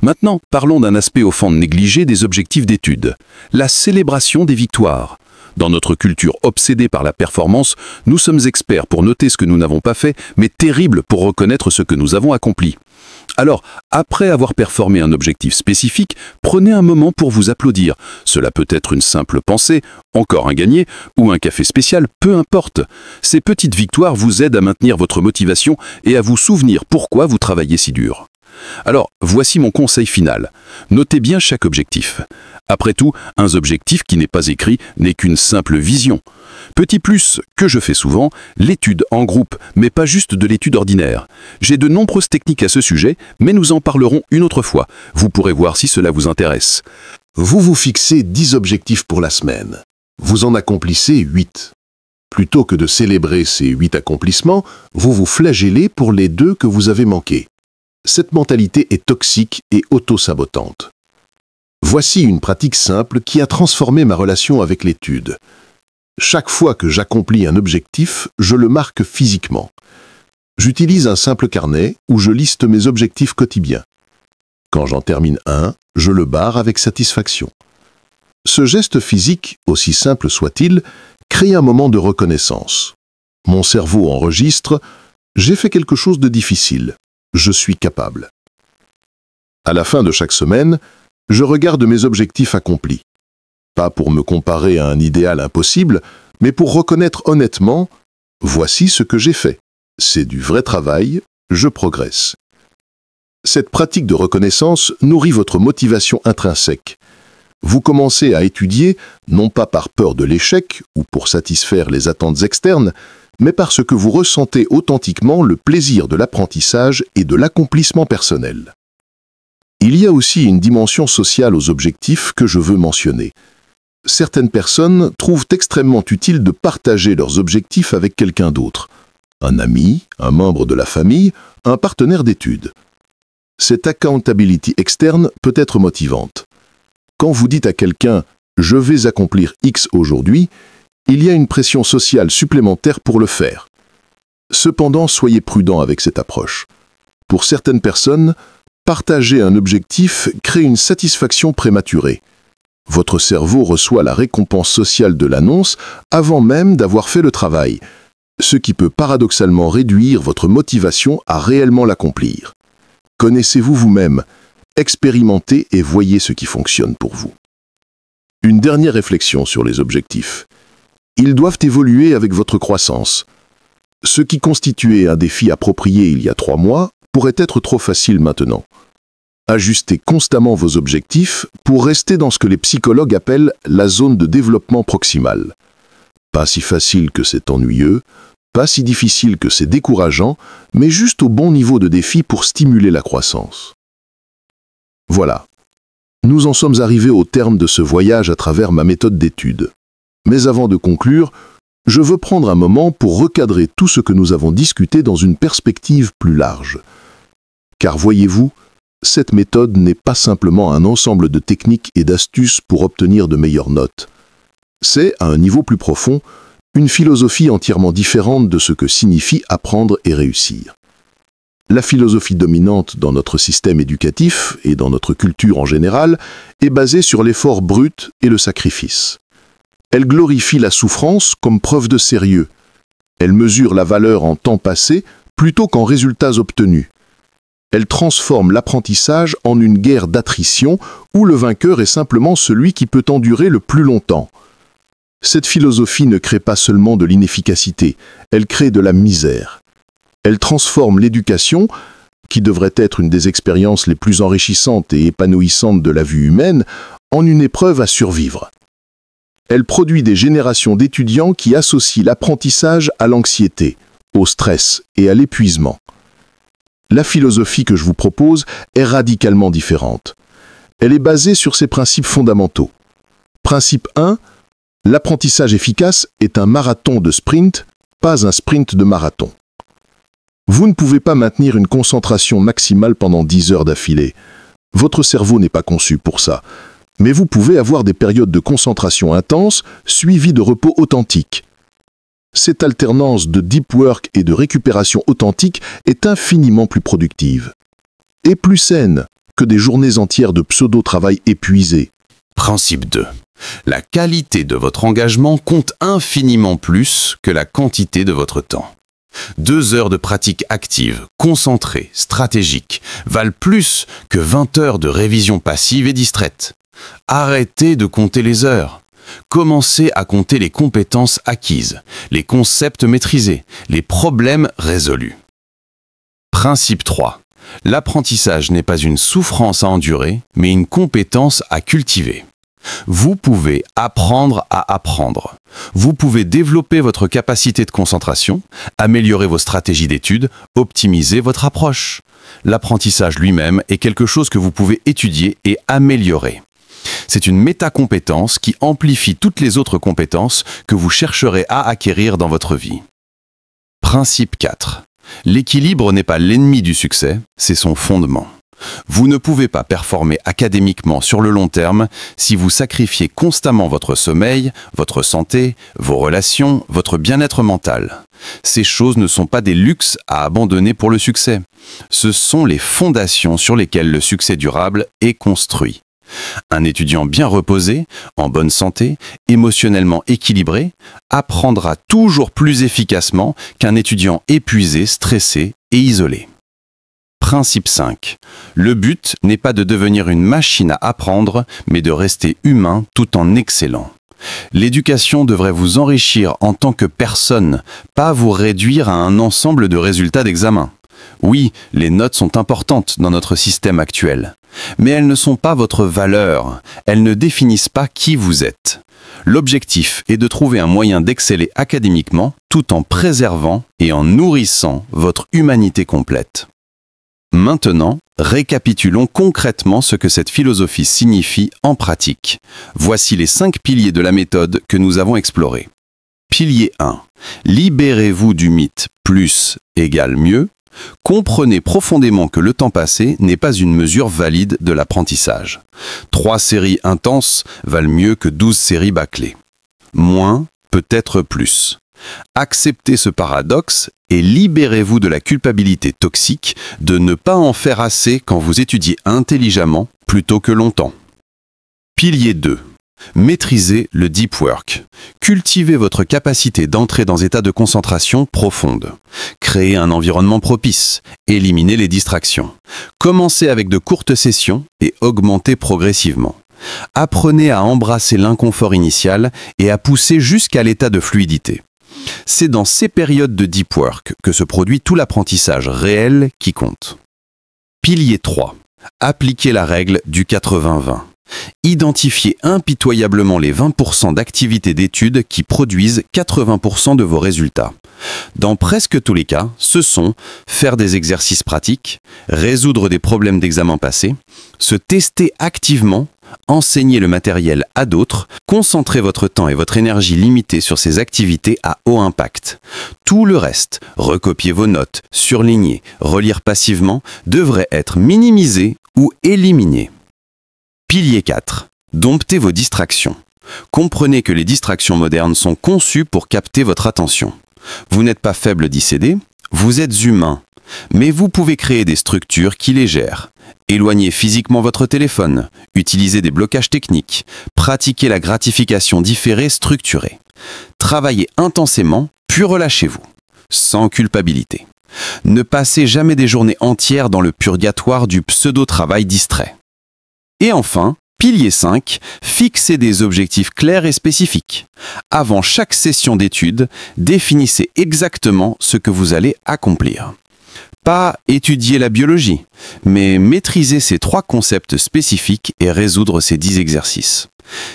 Maintenant, parlons d'un aspect au fond négligé des objectifs d'études, la célébration des victoires. Dans notre culture obsédée par la performance, nous sommes experts pour noter ce que nous n'avons pas fait, mais terribles pour reconnaître ce que nous avons accompli. Alors, après avoir performé un objectif spécifique, prenez un moment pour vous applaudir. Cela peut être une simple pensée, encore un gagné, ou un café spécial, peu importe. Ces petites victoires vous aident à maintenir votre motivation et à vous souvenir pourquoi vous travaillez si dur. Alors, voici mon conseil final. Notez bien chaque objectif. Après tout, un objectif qui n'est pas écrit n'est qu'une simple vision. Petit plus, que je fais souvent, l'étude en groupe, mais pas juste de l'étude ordinaire. J'ai de nombreuses techniques à ce sujet, mais nous en parlerons une autre fois. Vous pourrez voir si cela vous intéresse. Vous vous fixez 10 objectifs pour la semaine. Vous en accomplissez 8. Plutôt que de célébrer ces 8 accomplissements, vous vous flagellez pour les 2 que vous avez manqués. Cette mentalité est toxique et auto-sabotante. Voici une pratique simple qui a transformé ma relation avec l'étude. Chaque fois que j'accomplis un objectif, je le marque physiquement. J'utilise un simple carnet où je liste mes objectifs quotidiens. Quand j'en termine un, je le barre avec satisfaction. Ce geste physique, aussi simple soit-il, crée un moment de reconnaissance. Mon cerveau enregistre « J'ai fait quelque chose de difficile. Je suis capable ». À la fin de chaque semaine, je regarde mes objectifs accomplis. Pas pour me comparer à un idéal impossible, mais pour reconnaître honnêtement « Voici ce que j'ai fait. C'est du vrai travail, je progresse ». Cette pratique de reconnaissance nourrit votre motivation intrinsèque. Vous commencez à étudier, non pas par peur de l'échec ou pour satisfaire les attentes externes, mais parce que vous ressentez authentiquement le plaisir de l'apprentissage et de l'accomplissement personnel. Il y a aussi une dimension sociale aux objectifs que je veux mentionner. Certaines personnes trouvent extrêmement utile de partager leurs objectifs avec quelqu'un d'autre. Un ami, un membre de la famille, un partenaire d'études. Cette accountability externe peut être motivante. Quand vous dites à quelqu'un « je vais accomplir X aujourd'hui », il y a une pression sociale supplémentaire pour le faire. Cependant, soyez prudent avec cette approche. Pour certaines personnes, partager un objectif crée une satisfaction prématurée. Votre cerveau reçoit la récompense sociale de l'annonce avant même d'avoir fait le travail, ce qui peut paradoxalement réduire votre motivation à réellement l'accomplir. Connaissez-vous vous-même, expérimentez et voyez ce qui fonctionne pour vous. Une dernière réflexion sur les objectifs. Ils doivent évoluer avec votre croissance. Ce qui constituait un défi approprié il y a 3 mois pourrait être trop facile maintenant. Ajustez constamment vos objectifs pour rester dans ce que les psychologues appellent la zone de développement proximal. Pas si facile que c'est ennuyeux, pas si difficile que c'est décourageant, mais juste au bon niveau de défi pour stimuler la croissance. Voilà. Nous en sommes arrivés au terme de ce voyage à travers ma méthode d'étude. Mais avant de conclure, je veux prendre un moment pour recadrer tout ce que nous avons discuté dans une perspective plus large. Car voyez-vous, cette méthode n'est pas simplement un ensemble de techniques et d'astuces pour obtenir de meilleures notes. C'est, à un niveau plus profond, une philosophie entièrement différente de ce que signifie apprendre et réussir. La philosophie dominante dans notre système éducatif et dans notre culture en général est basée sur l'effort brut et le sacrifice. Elle glorifie la souffrance comme preuve de sérieux. Elle mesure la valeur en temps passé plutôt qu'en résultats obtenus. Elle transforme l'apprentissage en une guerre d'attrition où le vainqueur est simplement celui qui peut endurer le plus longtemps. Cette philosophie ne crée pas seulement de l'inefficacité, elle crée de la misère. Elle transforme l'éducation, qui devrait être une des expériences les plus enrichissantes et épanouissantes de la vie humaine, en une épreuve à survivre. Elle produit des générations d'étudiants qui associent l'apprentissage à l'anxiété, au stress et à l'épuisement. La philosophie que je vous propose est radicalement différente. Elle est basée sur ces principes fondamentaux. Principe 1, l'apprentissage efficace est un marathon de sprint, pas un sprint de marathon. Vous ne pouvez pas maintenir une concentration maximale pendant 10 heures d'affilée. Votre cerveau n'est pas conçu pour ça. Mais vous pouvez avoir des périodes de concentration intense suivies de repos authentique. Cette alternance de deep work et de récupération authentique est infiniment plus productive et plus saine que des journées entières de pseudo-travail épuisé. Principe 2. La qualité de votre engagement compte infiniment plus que la quantité de votre temps. 2 heures de pratique active, concentrée, stratégique, valent plus que 20 heures de révision passive et distraite. Arrêtez de compter les heures. Commencez à compter les compétences acquises, les concepts maîtrisés, les problèmes résolus. Principe 3. L'apprentissage n'est pas une souffrance à endurer, mais une compétence à cultiver. Vous pouvez apprendre à apprendre. Vous pouvez développer votre capacité de concentration, améliorer vos stratégies d'études, optimiser votre approche. L'apprentissage lui-même est quelque chose que vous pouvez étudier et améliorer. C'est une métacompétence qui amplifie toutes les autres compétences que vous chercherez à acquérir dans votre vie. Principe 4. L'équilibre n'est pas l'ennemi du succès, c'est son fondement. Vous ne pouvez pas performer académiquement sur le long terme si vous sacrifiez constamment votre sommeil, votre santé, vos relations, votre bien-être mental. Ces choses ne sont pas des luxes à abandonner pour le succès. Ce sont les fondations sur lesquelles le succès durable est construit. Un étudiant bien reposé, en bonne santé, émotionnellement équilibré, apprendra toujours plus efficacement qu'un étudiant épuisé, stressé et isolé. Principe 5. Le but n'est pas de devenir une machine à apprendre, mais de rester humain tout en excellant. L'éducation devrait vous enrichir en tant que personne, pas vous réduire à un ensemble de résultats d'examen. Oui, les notes sont importantes dans notre système actuel, mais elles ne sont pas votre valeur, elles ne définissent pas qui vous êtes. L'objectif est de trouver un moyen d'exceller académiquement tout en préservant et en nourrissant votre humanité complète. Maintenant, récapitulons concrètement ce que cette philosophie signifie en pratique. Voici les 5 piliers de la méthode que nous avons explorés. Pilier 1. Libérez-vous du mythe plus égale mieux. Comprenez profondément que le temps passé n'est pas une mesure valide de l'apprentissage. 3 séries intenses valent mieux que 12 séries bâclées. Moins peut être plus. Acceptez ce paradoxe et libérez-vous de la culpabilité toxique de ne pas en faire assez quand vous étudiez intelligemment plutôt que longtemps. Pilier 2. Maîtrisez le deep work. Cultivez votre capacité d'entrer dans état de concentration profonde. Créez un environnement propice. Éliminez les distractions. Commencez avec de courtes sessions et augmentez progressivement. Apprenez à embrasser l'inconfort initial et à pousser jusqu'à l'état de fluidité. C'est dans ces périodes de deep work que se produit tout l'apprentissage réel qui compte. Pilier 3. Appliquez la règle du 80-20. Identifiez impitoyablement les 20% d'activités d'études qui produisent 80% de vos résultats. Dans presque tous les cas, ce sont faire des exercices pratiques, résoudre des problèmes d'examen passés, se tester activement, enseigner le matériel à d'autres, concentrer votre temps et votre énergie limitée sur ces activités à haut impact. Tout le reste, recopier vos notes, surligner, relire passivement, devrait être minimisé ou éliminé. Pilier 4. Domptez vos distractions. Comprenez que les distractions modernes sont conçues pour capter votre attention. Vous n'êtes pas faible d'y céder, vous êtes humain. Mais vous pouvez créer des structures qui les gèrent. Éloignez physiquement votre téléphone, utilisez des blocages techniques, pratiquez la gratification différée structurée. Travaillez intensément, puis relâchez-vous, sans culpabilité. Ne passez jamais des journées entières dans le purgatoire du pseudo-travail distrait. Et enfin, pilier 5, fixez des objectifs clairs et spécifiques. Avant chaque session d'étude, définissez exactement ce que vous allez accomplir. pas étudier la biologie, mais maîtriser ces 3 concepts spécifiques et résoudre ces 10 exercices.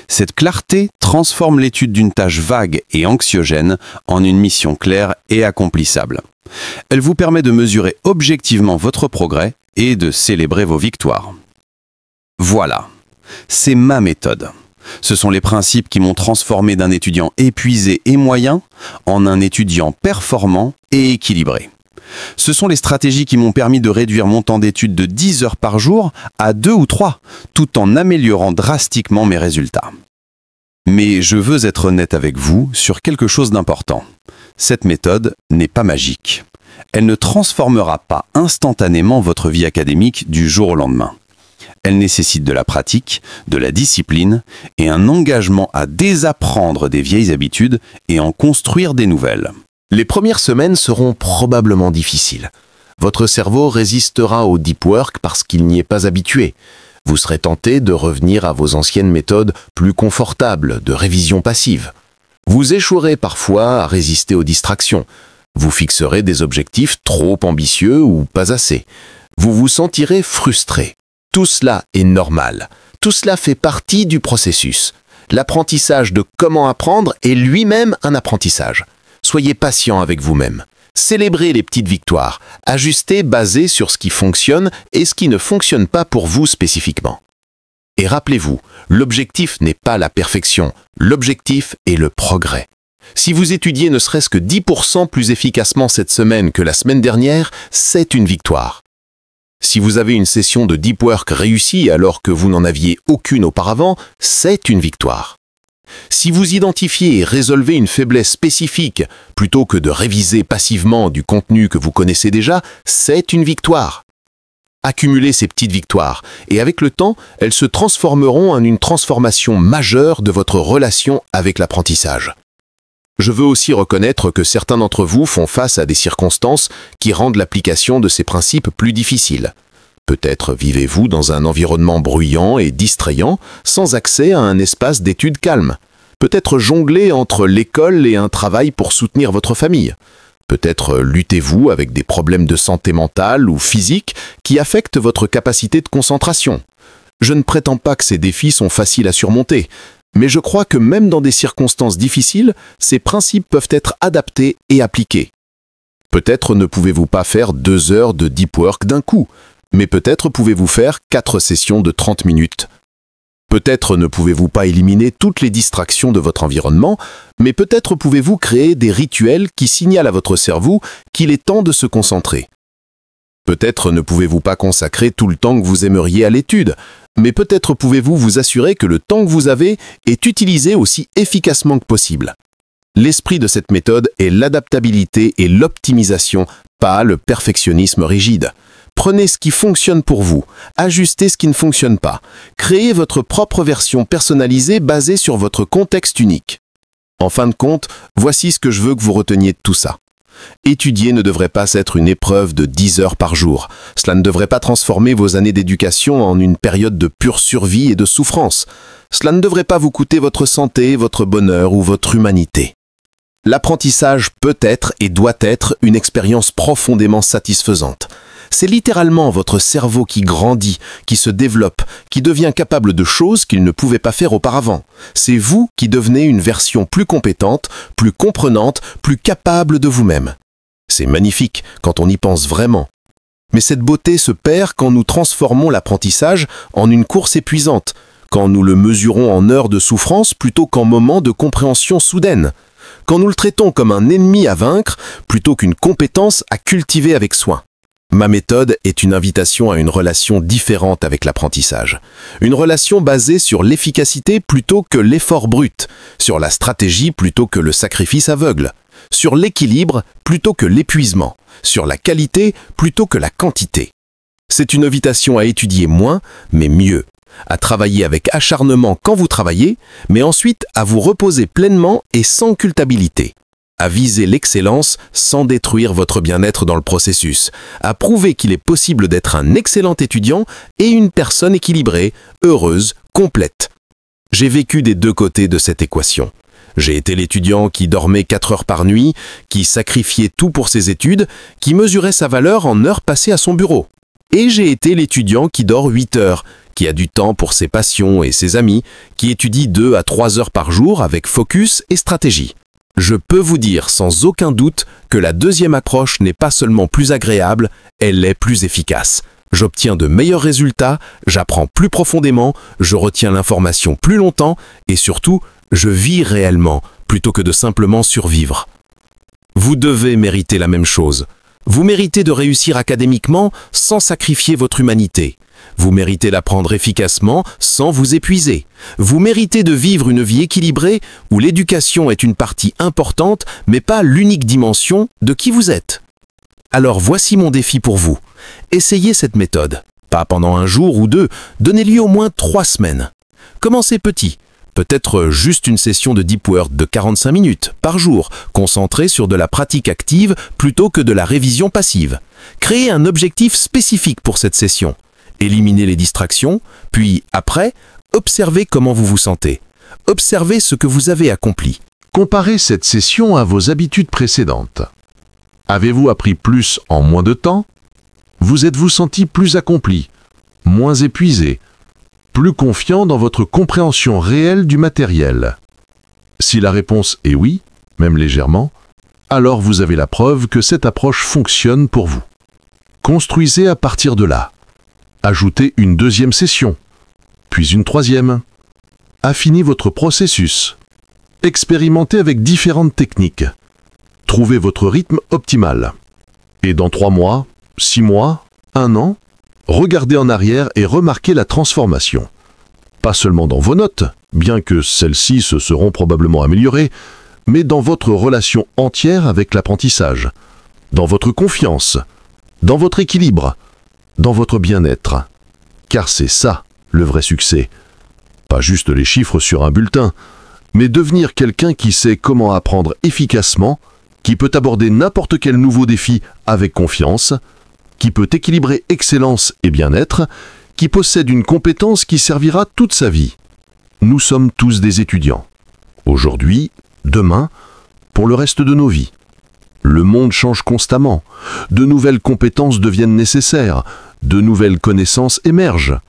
Cette clarté transforme l'étude d'une tâche vague et anxiogène en une mission claire et accomplissable. Elle vous permet de mesurer objectivement votre progrès et de célébrer vos victoires. Voilà, c'est ma méthode. Ce sont les principes qui m'ont transformé d'un étudiant épuisé et moyen en un étudiant performant et équilibré. Ce sont les stratégies qui m'ont permis de réduire mon temps d'étude de 10 heures par jour à 2 ou 3, tout en améliorant drastiquement mes résultats. Mais je veux être honnête avec vous sur quelque chose d'important. Cette méthode n'est pas magique. Elle ne transformera pas instantanément votre vie académique du jour au lendemain. Elle nécessite de la pratique, de la discipline et un engagement à désapprendre des vieilles habitudes et en construire des nouvelles. Les premières semaines seront probablement difficiles. Votre cerveau résistera au deep work parce qu'il n'y est pas habitué. Vous serez tenté de revenir à vos anciennes méthodes plus confortables de révision passive. Vous échouerez parfois à résister aux distractions. Vous fixerez des objectifs trop ambitieux ou pas assez. Vous vous sentirez frustré. Tout cela est normal. Tout cela fait partie du processus. L'apprentissage de comment apprendre est lui-même un apprentissage. Soyez patient avec vous-même. Célébrez les petites victoires. Ajustez basé sur ce qui fonctionne et ce qui ne fonctionne pas pour vous spécifiquement. Et rappelez-vous, l'objectif n'est pas la perfection. L'objectif est le progrès. Si vous étudiez ne serait-ce que 10% plus efficacement cette semaine que la semaine dernière, c'est une victoire. Si vous avez une session de deep work réussie alors que vous n'en aviez aucune auparavant, c'est une victoire. Si vous identifiez et résolvez une faiblesse spécifique plutôt que de réviser passivement du contenu que vous connaissez déjà, c'est une victoire. Accumulez ces petites victoires et avec le temps, elles se transformeront en une transformation majeure de votre relation avec l'apprentissage. Je veux aussi reconnaître que certains d'entre vous font face à des circonstances qui rendent l'application de ces principes plus difficile. Peut-être vivez-vous dans un environnement bruyant et distrayant, sans accès à un espace d'études calme. Peut-être jonglez entre l'école et un travail pour soutenir votre famille. Peut-être luttez-vous avec des problèmes de santé mentale ou physique qui affectent votre capacité de concentration. Je ne prétends pas que ces défis sont faciles à surmonter, mais je crois que même dans des circonstances difficiles, ces principes peuvent être adaptés et appliqués. Peut-être ne pouvez-vous pas faire 2 heures de deep work d'un coup, mais peut-être pouvez-vous faire 4 sessions de 30 minutes. Peut-être ne pouvez-vous pas éliminer toutes les distractions de votre environnement, mais peut-être pouvez-vous créer des rituels qui signalent à votre cerveau qu'il est temps de se concentrer. Peut-être ne pouvez-vous pas consacrer tout le temps que vous aimeriez à l'étude, mais peut-être pouvez-vous vous assurer que le temps que vous avez est utilisé aussi efficacement que possible. L'esprit de cette méthode est l'adaptabilité et l'optimisation, pas le perfectionnisme rigide. Prenez ce qui fonctionne pour vous, ajustez ce qui ne fonctionne pas, créez votre propre version personnalisée basée sur votre contexte unique. En fin de compte, voici ce que je veux que vous reteniez de tout ça. Étudier ne devrait pas être une épreuve de 10 heures par jour. Cela ne devrait pas transformer vos années d'éducation en une période de pure survie et de souffrance. Cela ne devrait pas vous coûter votre santé, votre bonheur ou votre humanité. L'apprentissage peut être et doit être une expérience profondément satisfaisante. C'est littéralement votre cerveau qui grandit, qui se développe, qui devient capable de choses qu'il ne pouvait pas faire auparavant. C'est vous qui devenez une version plus compétente, plus comprenante, plus capable de vous-même. C'est magnifique quand on y pense vraiment. Mais cette beauté se perd quand nous transformons l'apprentissage en une course épuisante, quand nous le mesurons en heures de souffrance plutôt qu'en moments de compréhension soudaine, quand nous le traitons comme un ennemi à vaincre plutôt qu'une compétence à cultiver avec soin. Ma méthode est une invitation à une relation différente avec l'apprentissage. Une relation basée sur l'efficacité plutôt que l'effort brut, sur la stratégie plutôt que le sacrifice aveugle, sur l'équilibre plutôt que l'épuisement, sur la qualité plutôt que la quantité. C'est une invitation à étudier moins, mais mieux, à travailler avec acharnement quand vous travaillez, mais ensuite à vous reposer pleinement et sans culpabilité. À viser l'excellence sans détruire votre bien-être dans le processus, à prouver qu'il est possible d'être un excellent étudiant et une personne équilibrée, heureuse, complète. J'ai vécu des deux côtés de cette équation. J'ai été l'étudiant qui dormait 4 heures par nuit, qui sacrifiait tout pour ses études, qui mesurait sa valeur en heures passées à son bureau. Et j'ai été l'étudiant qui dort 8 heures, qui a du temps pour ses passions et ses amis, qui étudie 2 à 3 heures par jour avec focus et stratégie. Je peux vous dire sans aucun doute que la deuxième approche n'est pas seulement plus agréable, elle est plus efficace. J'obtiens de meilleurs résultats, j'apprends plus profondément, je retiens l'information plus longtemps et surtout, je vis réellement plutôt que de simplement survivre. Vous devez mériter la même chose. Vous méritez de réussir académiquement sans sacrifier votre humanité. Vous méritez d'apprendre efficacement sans vous épuiser. Vous méritez de vivre une vie équilibrée où l'éducation est une partie importante mais pas l'unique dimension de qui vous êtes. Alors voici mon défi pour vous. Essayez cette méthode. Pas pendant 1 jour ou 2, donnez-lui au moins 3 semaines. Commencez petit. Peut-être juste une session de Deep Work de 45 minutes par jour, concentrée sur de la pratique active plutôt que de la révision passive. Créez un objectif spécifique pour cette session. Éliminez les distractions, puis après, observez comment vous vous sentez. Observez ce que vous avez accompli. Comparez cette session à vos habitudes précédentes. Avez-vous appris plus en moins de temps? Vous êtes-vous senti plus accompli, moins épuisé, plus confiant dans votre compréhension réelle du matériel? Si la réponse est oui, même légèrement, alors vous avez la preuve que cette approche fonctionne pour vous. Construisez à partir de là. Ajoutez une 2e session, puis une 3e. Affinez votre processus. Expérimentez avec différentes techniques. Trouvez votre rythme optimal. Et dans 3 mois, 6 mois, 1 an, regardez en arrière et remarquez la transformation. Pas seulement dans vos notes, bien que celles-ci se seront probablement améliorées, mais dans votre relation entière avec l'apprentissage, dans votre confiance, dans votre équilibre, dans votre bien-être. Car c'est ça, le vrai succès. Pas juste les chiffres sur un bulletin, mais devenir quelqu'un qui sait comment apprendre efficacement, qui peut aborder n'importe quel nouveau défi avec confiance, qui peut équilibrer excellence et bien-être, qui possède une compétence qui servira toute sa vie. Nous sommes tous des étudiants. Aujourd'hui, demain, pour le reste de nos vies. Le monde change constamment. De nouvelles compétences deviennent nécessaires. De nouvelles connaissances émergent.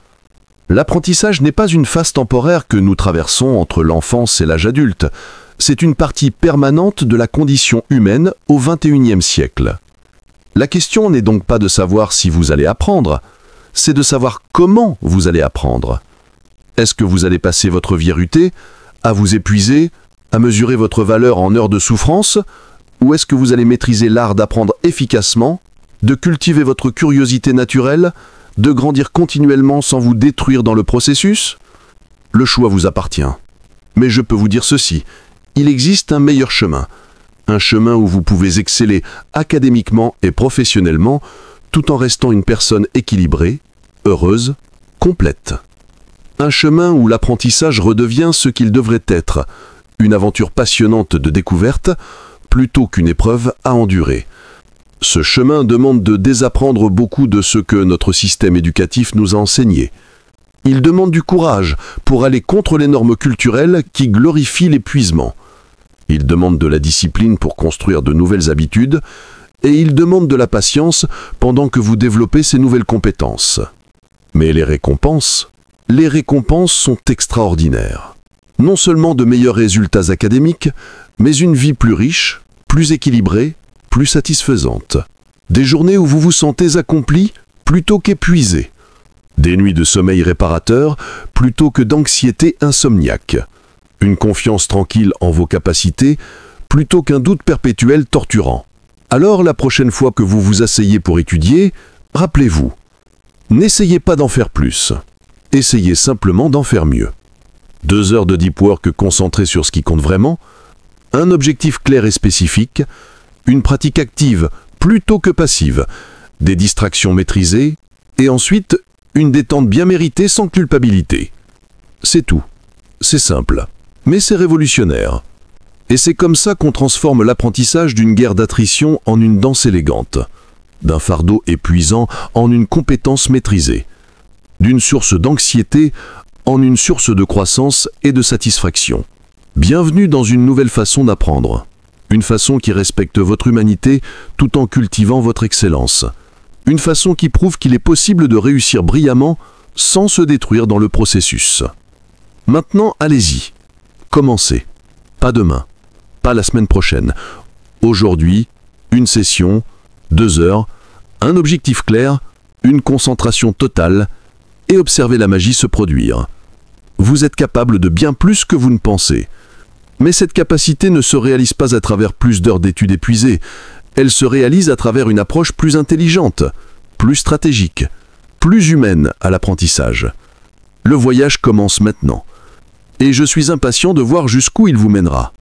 L'apprentissage n'est pas une phase temporaire que nous traversons entre l'enfance et l'âge adulte. C'est une partie permanente de la condition humaine au XXIe siècle. La question n'est donc pas de savoir si vous allez apprendre, c'est de savoir comment vous allez apprendre. Est-ce que vous allez passer votre vie rutée, à vous épuiser, à mesurer votre valeur en heures de souffrance, ou est-ce que vous allez maîtriser l'art d'apprendre efficacement, de cultiver votre curiosité naturelle, de grandir continuellement sans vous détruire dans le processus? Le choix vous appartient. Mais je peux vous dire ceci, il existe un meilleur chemin. Un chemin où vous pouvez exceller académiquement et professionnellement, tout en restant une personne équilibrée, heureuse, complète. Un chemin où l'apprentissage redevient ce qu'il devrait être, une aventure passionnante de découverte, plutôt qu'une épreuve à endurer. Ce chemin demande de désapprendre beaucoup de ce que notre système éducatif nous a enseigné. Il demande du courage pour aller contre les normes culturelles qui glorifient l'épuisement. Il demande de la discipline pour construire de nouvelles habitudes et il demande de la patience pendant que vous développez ces nouvelles compétences. Mais les récompenses sont extraordinaires. Non seulement de meilleurs résultats académiques, mais une vie plus riche, plus équilibrée, plus satisfaisante. Des journées où vous vous sentez accompli plutôt qu'épuisé. Des nuits de sommeil réparateur plutôt que d'anxiété insomniaque. Une confiance tranquille en vos capacités plutôt qu'un doute perpétuel torturant. Alors la prochaine fois que vous vous asseyez pour étudier, rappelez-vous, n'essayez pas d'en faire plus. Essayez simplement d'en faire mieux. 2 heures de deep work concentrées sur ce qui compte vraiment, un objectif clair et spécifique, une pratique active plutôt que passive, des distractions maîtrisées, et ensuite une détente bien méritée sans culpabilité. C'est tout. C'est simple. Mais c'est révolutionnaire. Et c'est comme ça qu'on transforme l'apprentissage d'une guerre d'attrition en une danse élégante, d'un fardeau épuisant en une compétence maîtrisée, d'une source d'anxiété en une source de croissance et de satisfaction. Bienvenue dans une nouvelle façon d'apprendre. Une façon qui respecte votre humanité tout en cultivant votre excellence. Une façon qui prouve qu'il est possible de réussir brillamment sans se détruire dans le processus. Maintenant, allez-y. Commencez. Pas demain. Pas la semaine prochaine. Aujourd'hui, une session, 2 heures, un objectif clair, une concentration totale, et observez la magie se produire. Vous êtes capable de bien plus que vous ne pensez. Mais cette capacité ne se réalise pas à travers plus d'heures d'études épuisées. Elle se réalise à travers une approche plus intelligente, plus stratégique, plus humaine à l'apprentissage. Le voyage commence maintenant. Et je suis impatient de voir jusqu'où il vous mènera.